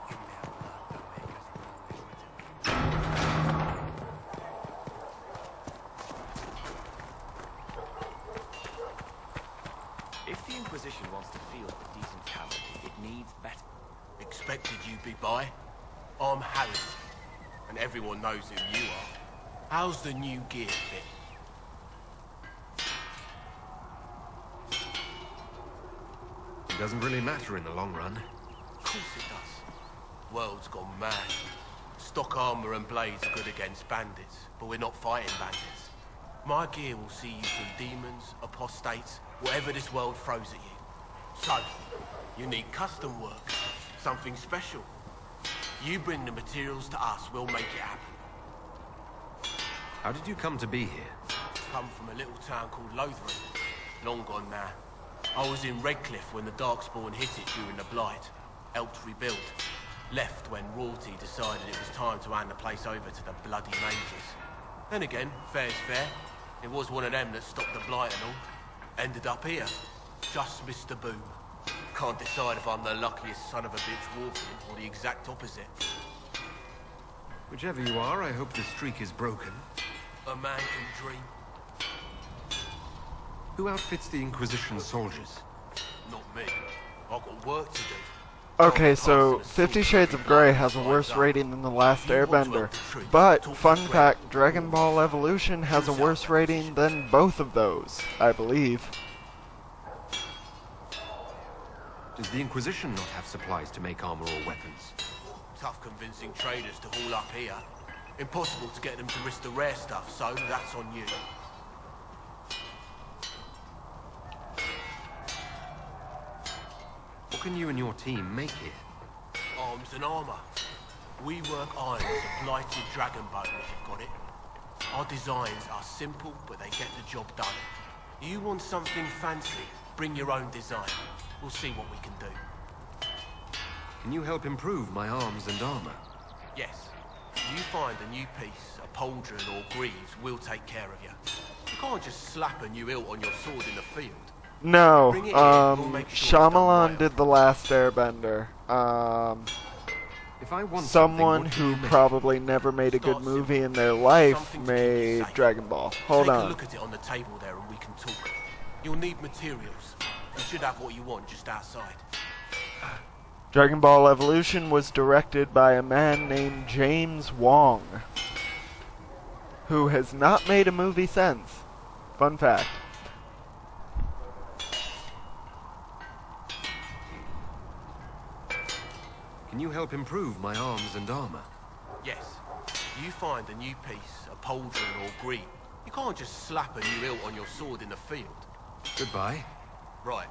In their blood the Maker's rule is written. If the Inquisition wants to field a decent cavalry, it needs better. Expected you'd be by. I'm Harry, and everyone knows who you are. How's the new gear fit? It doesn't really matter in the long run. Of course it does. World's gone mad. Stock armor and blades are good against bandits, but we're not fighting bandits. My gear will see you through demons, apostates, whatever this world throws at you. So, you need custom work, something special. You bring the materials to us, we'll make it happen. How did you come to be here? Come from a little town called Lothringen. Long gone now. I was in Redcliffe when the Darkspawn hit it during the Blight. Helped rebuild. Left when royalty decided it was time to hand the place over to the bloody mages. Then again, fair's fair. It was one of them that stopped the Blight and all. Ended up here. Just missed the boom. Can't decide if I'm the luckiest son of a bitch walking or the exact opposite. Whichever you are, I hope the streak is broken. A man can dream. Who outfits the Inquisition soldiers? Not me. I've got work to do. Okay, so 50 Shades of Grey has a worse rating than The Last Airbender, but, fun fact, Dragon Ball Evolution has a worse rating than both of those, I believe. Does the Inquisition not have supplies to make armor or weapons? Tough convincing traders to haul up here. Impossible to get them to risk the rare stuff, so that's on you. What can you and your team make here? Arms and armor. We work iron as a blighted dragon bone if you've got it. Our designs are simple, but they get the job done. You want something fancy, bring your own design. We'll see what we can do. Can you help improve my arms and armor? Yes. You find a new piece, a pauldron or greaves, we'll take care of you. You can't just slap a new hilt on your sword in the field. No, Bring it in, we'll make sure Shyamalan did The Last Airbender. If I want Someone who probably never made a good movie in their life made Dragon Ball. Hold Take a on. look at it on the table there and we can talk. You'll need materials. You should have what you want just outside. Dragon Ball Evolution was directed by a man named James Wong, who has not made a movie since. Fun fact. Can you help improve my arms and armor? Yes. You find a new piece, a pauldron or greave. You can't just slap a new hilt on your sword in the field. Goodbye. Right.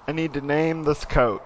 I need to name this coat.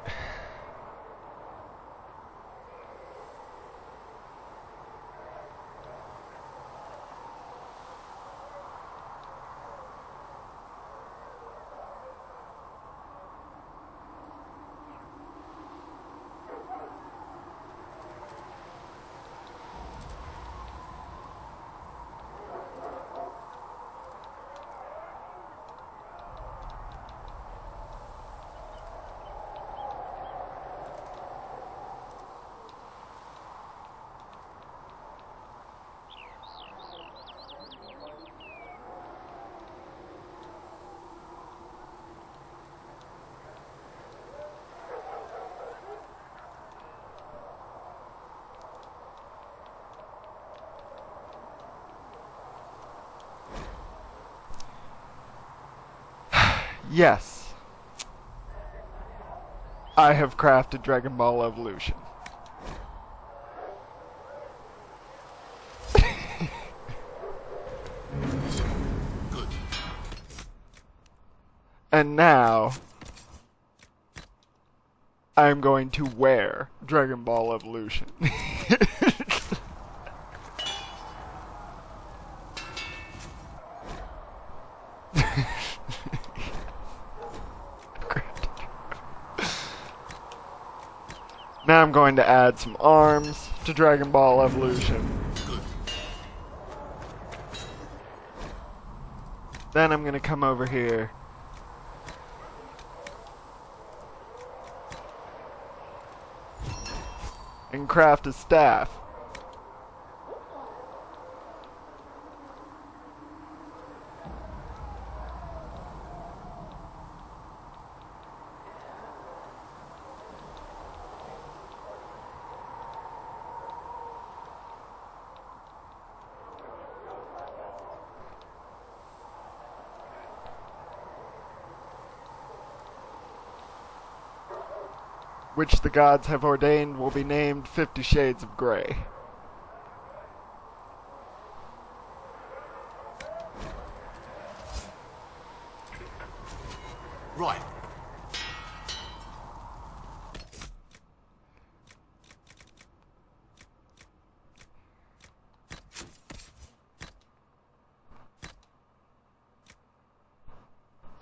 Yes. I have crafted Dragon Ball Evolution. Good. And now, I'm going to wear Dragon Ball Evolution. Now I'm going to add some arms to Dragon Ball Evolution. Good. Then I'm going to come over here and craft a staff. Which the gods have ordained will be named 50 Shades of Grey. Right.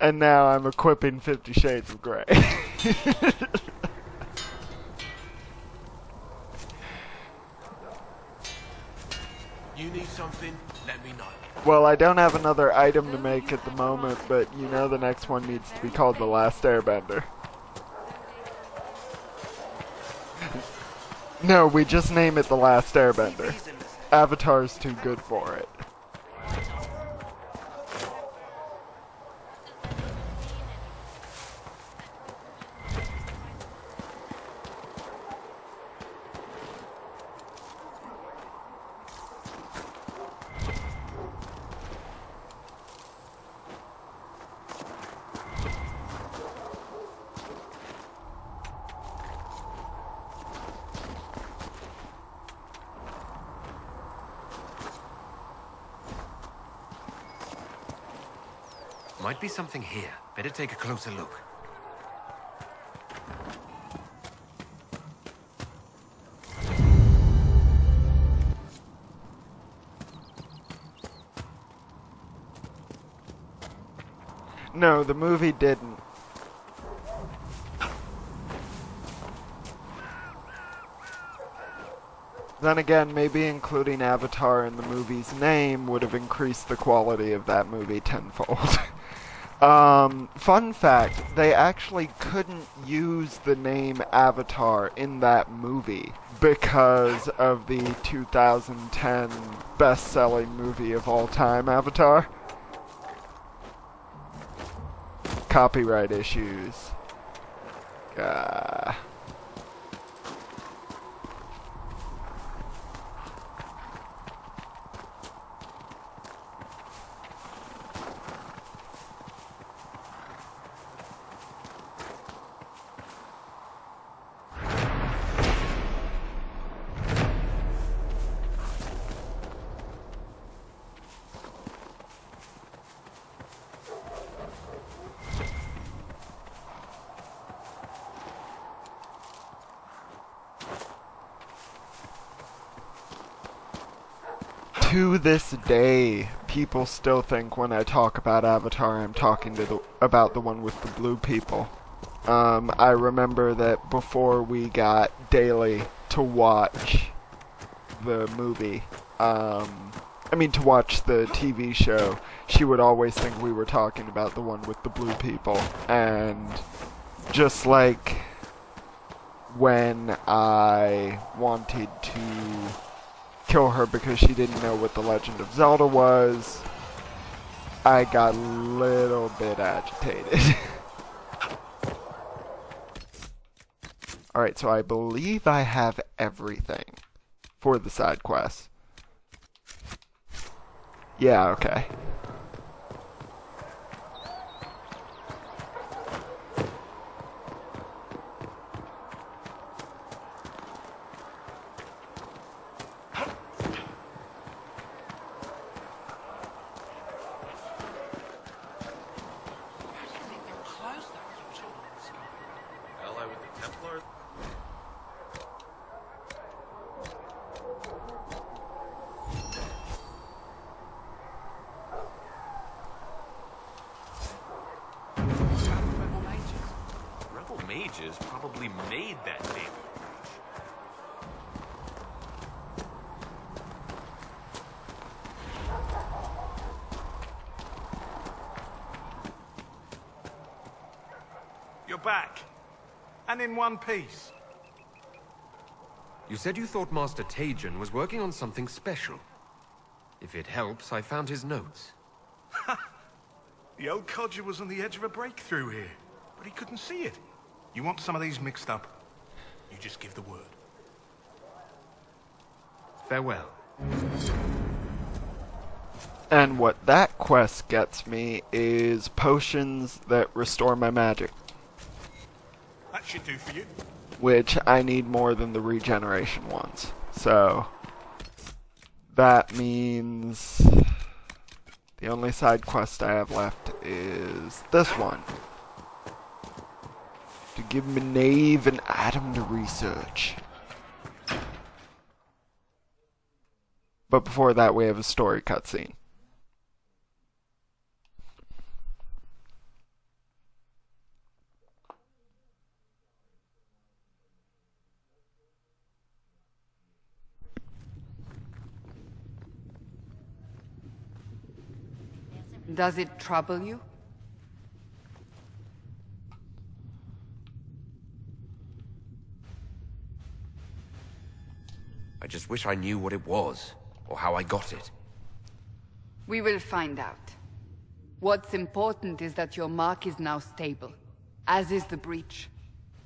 And now I'm equipping 50 Shades of Grey. You need something? Let me know. Well, I don't have another item to make at the moment, but you know the next one needs to be called The Last Airbender. No, we just name it The Last Airbender. Avatar's too good for it. Might be something here. Better take a closer look. No, the movie didn't. Then again, maybe including Avatar in the movie's name would have increased the quality of that movie tenfold. Fun fact, they actually couldn't use the name Avatar in that movie because of the 2010 best-selling movie of all time, Avatar. Copyright issues. To this day, people still think when I talk about Avatar, I'm talking to about the one with the blue people. I remember that before we got Daily to watch the movie, to watch the TV show, she would always think we were talking about the one with the blue people. And just like when I wanted to kill her because she didn't know what The Legend of Zelda was, I got a little bit agitated. Alright, so I believe I have everything for the side quests. Yeah, okay. mages probably made that damn. You're back. And in one piece. You said you thought Master Tajan was working on something special. If it helps, I found his notes. The old codger was on the edge of a breakthrough here, but he couldn't see it. You want some of these mixed up? You just give the word. Farewell. And what that quest gets me is potions that restore my magic. That should do for you. Which I need more than the regeneration ones. So that means the only side quest I have left is this one. To give Maeve an atom to research. But before that we have a story cutscene. Does it trouble you? I just wish I knew what it was, or how I got it. We will find out. What's important is that your mark is now stable, as is the breach.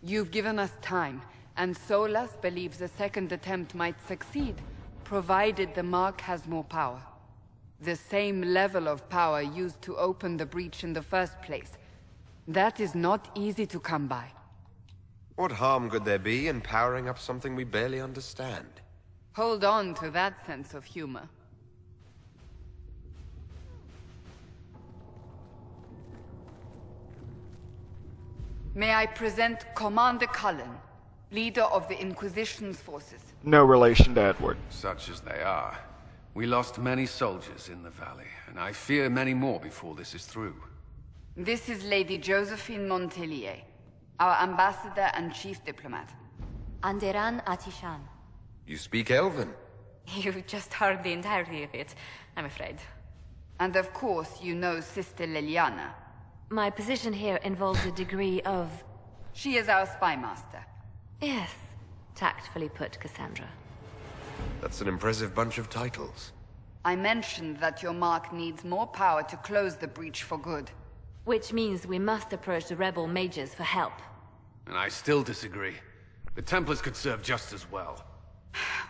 You've given us time, and Solas believes a second attempt might succeed, provided the mark has more power. The same level of power used to open the breach in the first place. That is not easy to come by. What harm could there be in powering up something we barely understand? Hold on to that sense of humor. May I present Commander Cullen, leader of the Inquisition's forces. No relation to Edward. Such as they are. We lost many soldiers in the valley, and I fear many more before this is through. This is Lady Josephine Montelier, our ambassador and chief diplomat. Anderan Atishan. You speak Elven? You just heard the entirety of it, I'm afraid. And of course, you know Sister Liliana. My position here involves a degree of... She is our spy master. Yes, tactfully put, Cassandra. That's an impressive bunch of titles. I mentioned that your mark needs more power to close the breach for good. Which means we must approach the rebel mages for help. And I still disagree. The Templars could serve just as well.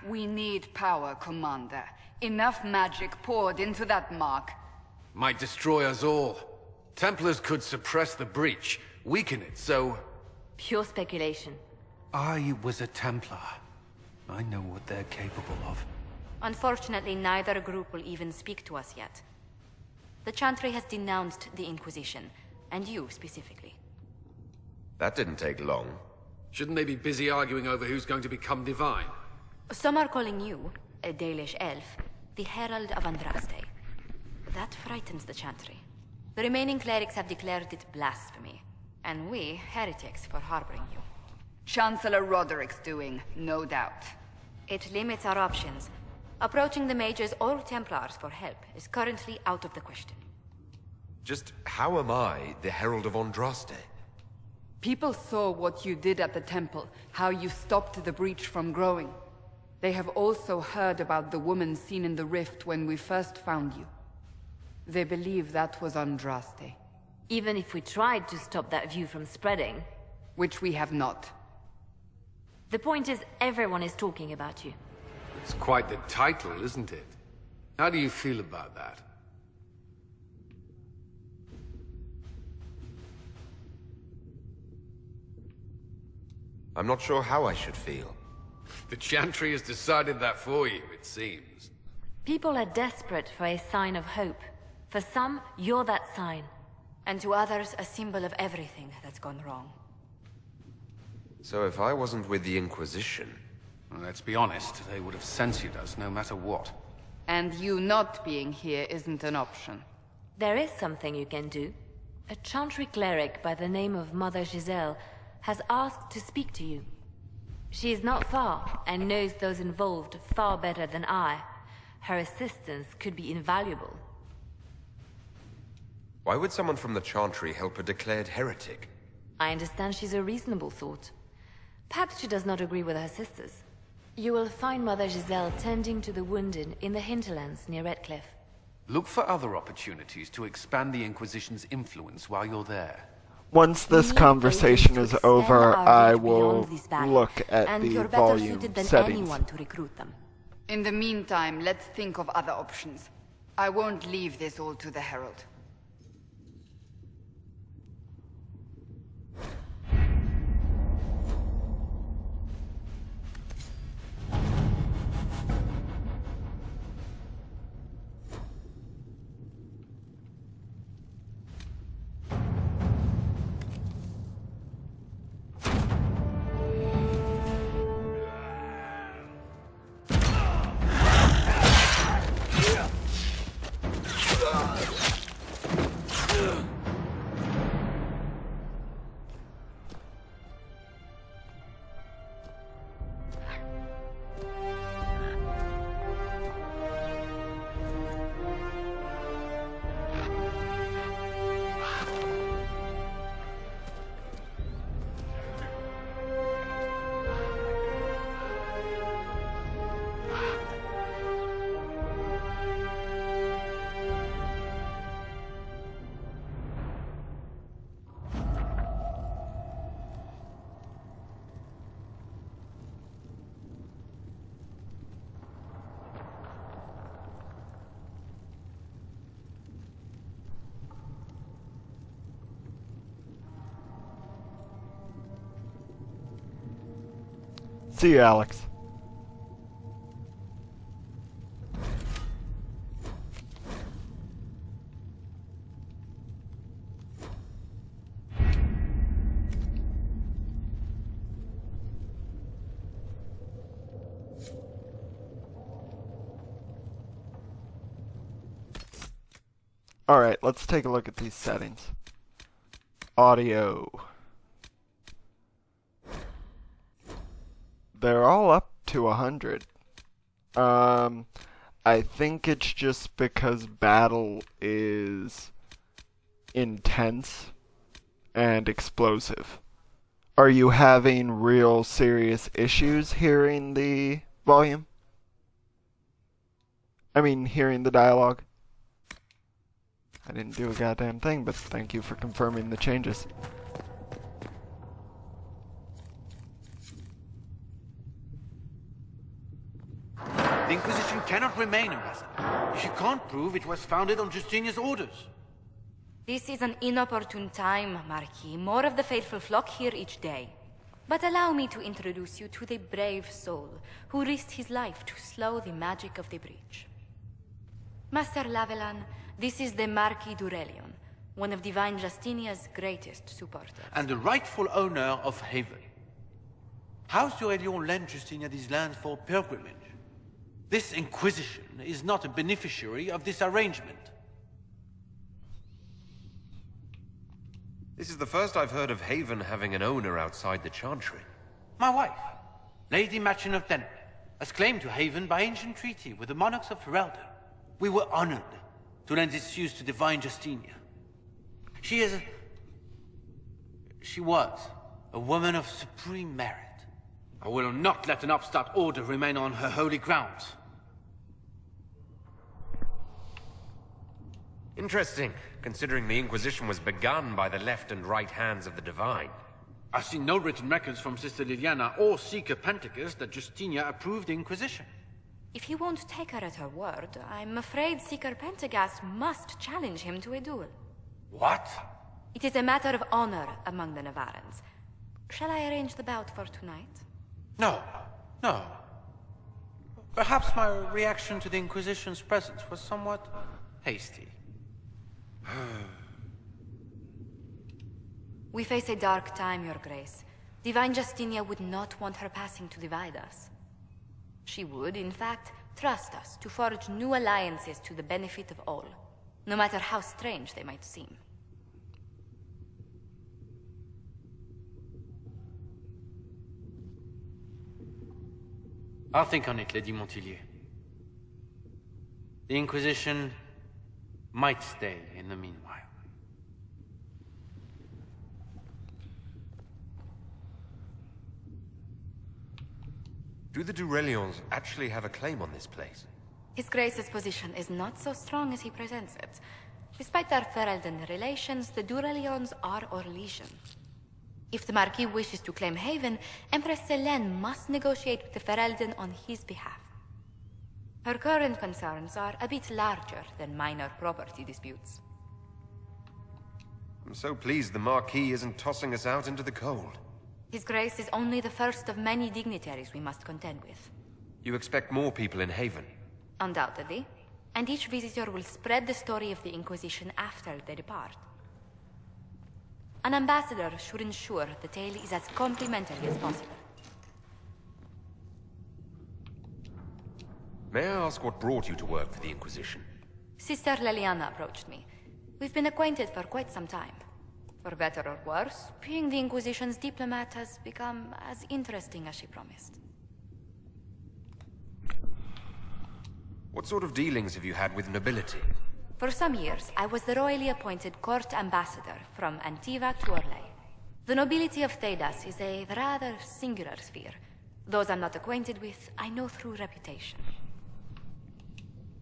We need power, Commander. Enough magic poured into that mark. Might destroy us all. Templars could suppress the breach, weaken it, so... Pure speculation. I was a Templar. I know what they're capable of. Unfortunately, neither group will even speak to us yet. The Chantry has denounced the Inquisition, and you specifically. That didn't take long. Shouldn't they be busy arguing over who's going to become divine? Some are calling you, a Dalish elf, the Herald of Andraste. That frightens the Chantry. The remaining clerics have declared it blasphemy, and we, heretics, for harboring you. Chancellor Roderick's doing, no doubt. It limits our options. Approaching the mages or Templars for help is currently out of the question. Just how am I the Herald of Andraste? People saw what you did at the temple, how you stopped the breach from growing. They have also heard about the woman seen in the rift when we first found you. They believe that was Andraste. Even if we tried to stop that view from spreading... Which we have not. The point is, everyone is talking about you. It's quite the title, isn't it? How do you feel about that? I'm not sure how I should feel. The Chantry has decided that for you, it seems. People are desperate for a sign of hope. For some, you're that sign. And to others, a symbol of everything that's gone wrong. So if I wasn't with the Inquisition... Well, let's be honest, they would have censored us no matter what. And you not being here isn't an option. There is something you can do. A Chantry cleric by the name of Mother Giselle has asked to speak to you. She is not far, and knows those involved far better than I. Her assistance could be invaluable. Why would someone from the Chantry help a declared heretic? I understand she's a reasonable sort. Perhaps she does not agree with her sisters. You will find Mother Giselle tending to the wounded in the hinterlands near Redcliffe. Look for other opportunities to expand the Inquisition's influence while you're there. Once this conversation is over, I will look at the volume settings. In the meantime, let's think of other options. I won't leave this all to the Herald. See you, Alex. Alright, let's take a look at these settings. Audio. They're all up to 100. I think it's just because battle is intense and explosive. Are you having real serious issues hearing the volume? I mean, hearing the dialogue? I didn't do a goddamn thing, but thank you for confirming the changes. The Inquisition cannot remain, Ambassador. If you can't prove it was founded on Justinian's orders. This is an inopportune time, Marquis. More of the faithful flock here each day. But allow me to introduce you to the brave soul who risked his life to slow the magic of the breach. Master Lavelan, this is the Marquis d'Aurelion, one of Divine Justinia's greatest supporters. And the rightful owner of Haven. House d'Aurelion lent Justinia these lands for pilgrimage. This Inquisition is not a beneficiary of this arrangement. This is the first I've heard of Haven having an owner outside the Chantry. My wife, Lady Machin of Denver, has claimed to Haven by ancient treaty with the monarchs of Ferelden. We were honored to lend its use to Divine Justinia. She was a woman of supreme merit. I will not let an upstart order remain on her holy grounds. Interesting, considering the Inquisition was begun by the left and right hands of the Divine. I've seen no written records from Sister Liliana or Seeker Penticus that Justinia approved the Inquisition. If you won't take her at her word, I'm afraid Seeker Pentagast must challenge him to a duel. What? It is a matter of honor among the Navarans. Shall I arrange the bout for tonight? No. Perhaps my reaction to the Inquisition's presence was somewhat hasty. We face a dark time, Your Grace. Divine Justinia would not want her passing to divide us. She would, in fact, trust us to forge new alliances to the benefit of all, no matter how strange they might seem. I'll think on it, Lady Montilyet. The Inquisition might stay in the meanwhile. Do the Durelions actually have a claim on this place? His Grace's position is not so strong as he presents it. Despite their Ferelden relations, the Durelions are Orlesian. If the Marquis wishes to claim Haven, Empress Selene must negotiate with the Ferelden on his behalf. Her current concerns are a bit larger than minor property disputes. I'm so pleased the Marquis isn't tossing us out into the cold. His Grace is only the first of many dignitaries we must contend with. You expect more people in Haven? Undoubtedly. And each visitor will spread the story of the Inquisition after they depart. An ambassador should ensure the tale is as complimentary as possible. May I ask what brought you to work for the Inquisition? Sister Leliana approached me. We've been acquainted for quite some time. For better or worse, being the Inquisition's diplomat has become as interesting as she promised. What sort of dealings have you had with nobility? For some years, I was the royally appointed court ambassador from Antiva to Worley. The nobility of Thedas is a rather singular sphere. Those I'm not acquainted with, I know through reputation.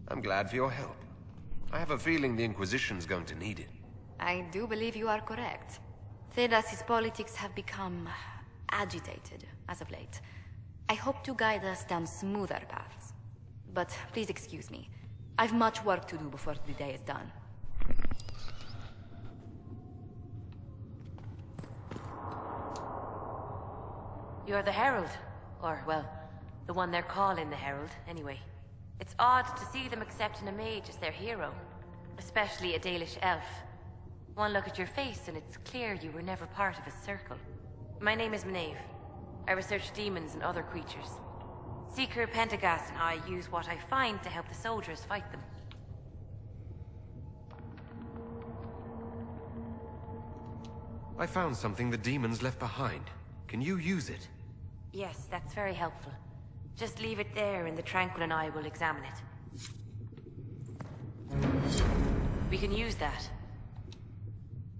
I'm glad for your help. I have a feeling the Inquisition's going to need it. I do believe you are correct. Thedas's politics have become agitated as of late. I hope to guide us down smoother paths. But please excuse me. I've much work to do before the day is done. You're the Herald. Or, well, the one they're calling the Herald, anyway. It's odd to see them accepting a mage as their hero. Especially a Dalish elf. One look at your face and it's clear you were never part of a circle. My name is Maeve. I research demons and other creatures. Seeker Pentagast and I use what I find to help the soldiers fight them. I found something the demons left behind. Can you use it? Yes, that's very helpful. Just leave it there and the Tranquil and I will examine it. We can use that.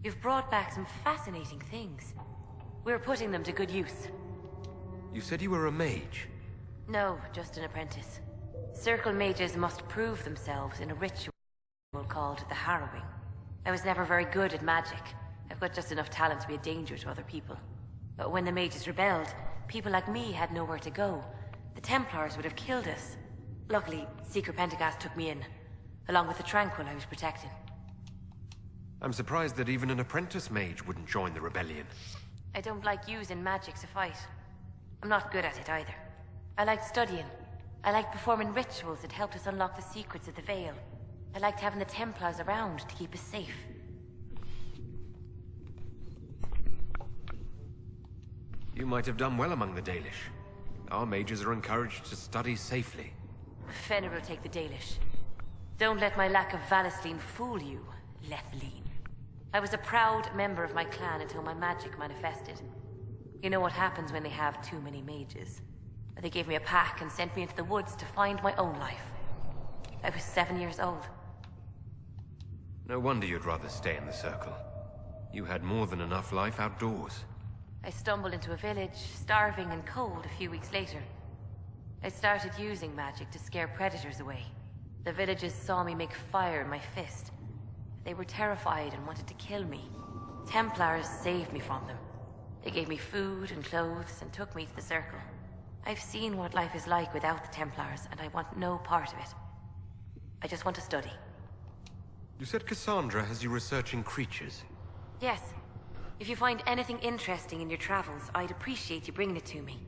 You've brought back some fascinating things. We're putting them to good use. You said you were a mage? No, just an apprentice. Circle mages must prove themselves in a ritual called the Harrowing. I was never very good at magic. I've got just enough talent to be a danger to other people. But when the mages rebelled, people like me had nowhere to go. The Templars would have killed us. Luckily, Seeker Pentagast took me in, along with the Tranquil I was protecting. I'm surprised that even an apprentice mage wouldn't join the rebellion. I don't like using magic to fight. I'm not good at it either. I liked studying. I liked performing rituals that helped us unlock the secrets of the Veil. I liked having the Templars around to keep us safe. You might have done well among the Dalish. Our mages are encouraged to study safely. Fenrir will take the Dalish. Don't let my lack of Valisleen fool you, Lethleen. I was a proud member of my clan until my magic manifested. You know what happens when they have too many mages. They gave me a pack and sent me into the woods to find my own life. I was 7 years old. No wonder you'd rather stay in the circle. You had more than enough life outdoors. I stumbled into a village, starving and cold a few weeks later. I started using magic to scare predators away. The villagers saw me make fire in my fist. They were terrified and wanted to kill me. Templars saved me from them. They gave me food and clothes and took me to the circle. I've seen what life is like without the Templars, and I want no part of it. I just want to study. You said Cassandra has you researching creatures? Yes. If you find anything interesting in your travels, I'd appreciate you bringing it to me.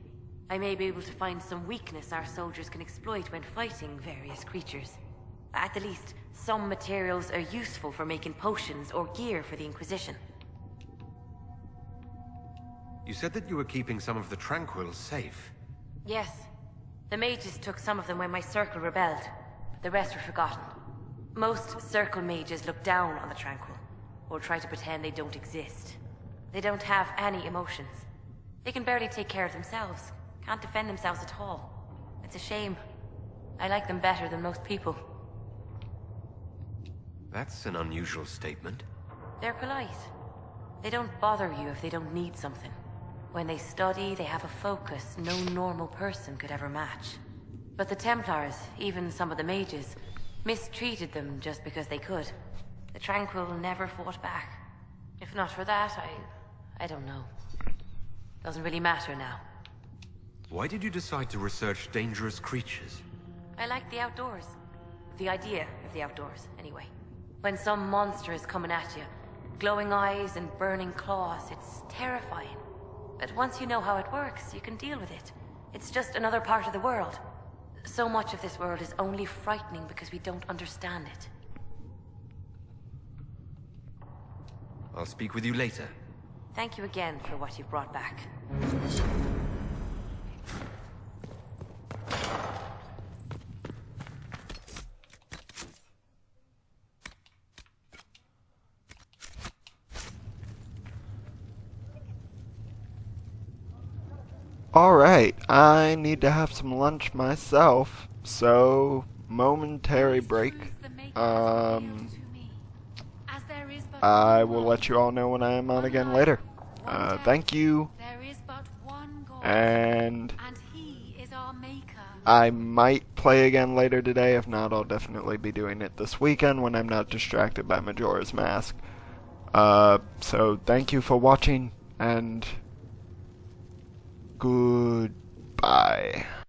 I may be able to find some weakness our soldiers can exploit when fighting various creatures. At the least, some materials are useful for making potions or gear for the Inquisition. You said that you were keeping some of the Tranquils safe. Yes. The mages took some of them when my circle rebelled. The rest were forgotten. Most circle mages look down on the Tranquil, or try to pretend they don't exist. They don't have any emotions. They can barely take care of themselves, can't defend themselves at all. It's a shame. I like them better than most people. That's an unusual statement. They're polite. They don't bother you if they don't need something. When they study, they have a focus no normal person could ever match. But the Templars, even some of the mages, mistreated them just because they could. The Tranquil never fought back. If not for that, I don't know. Doesn't really matter now. Why did you decide to research dangerous creatures? I like the outdoors. The idea of the outdoors, anyway. When some monster is coming at you, glowing eyes and burning claws, it's terrifying. But once you know how it works, you can deal with it. It's just another part of the world. So much of this world is only frightening because we don't understand it. I'll speak with you later. Thank you again for what you've brought back. Alright, I need to have some lunch myself, so momentary break. I will let you all know when I am on again later. Thank you, and I might play again later today. If not, I'll definitely be doing it this weekend when I'm not distracted by Majora's Mask. So thank you for watching, and goodbye.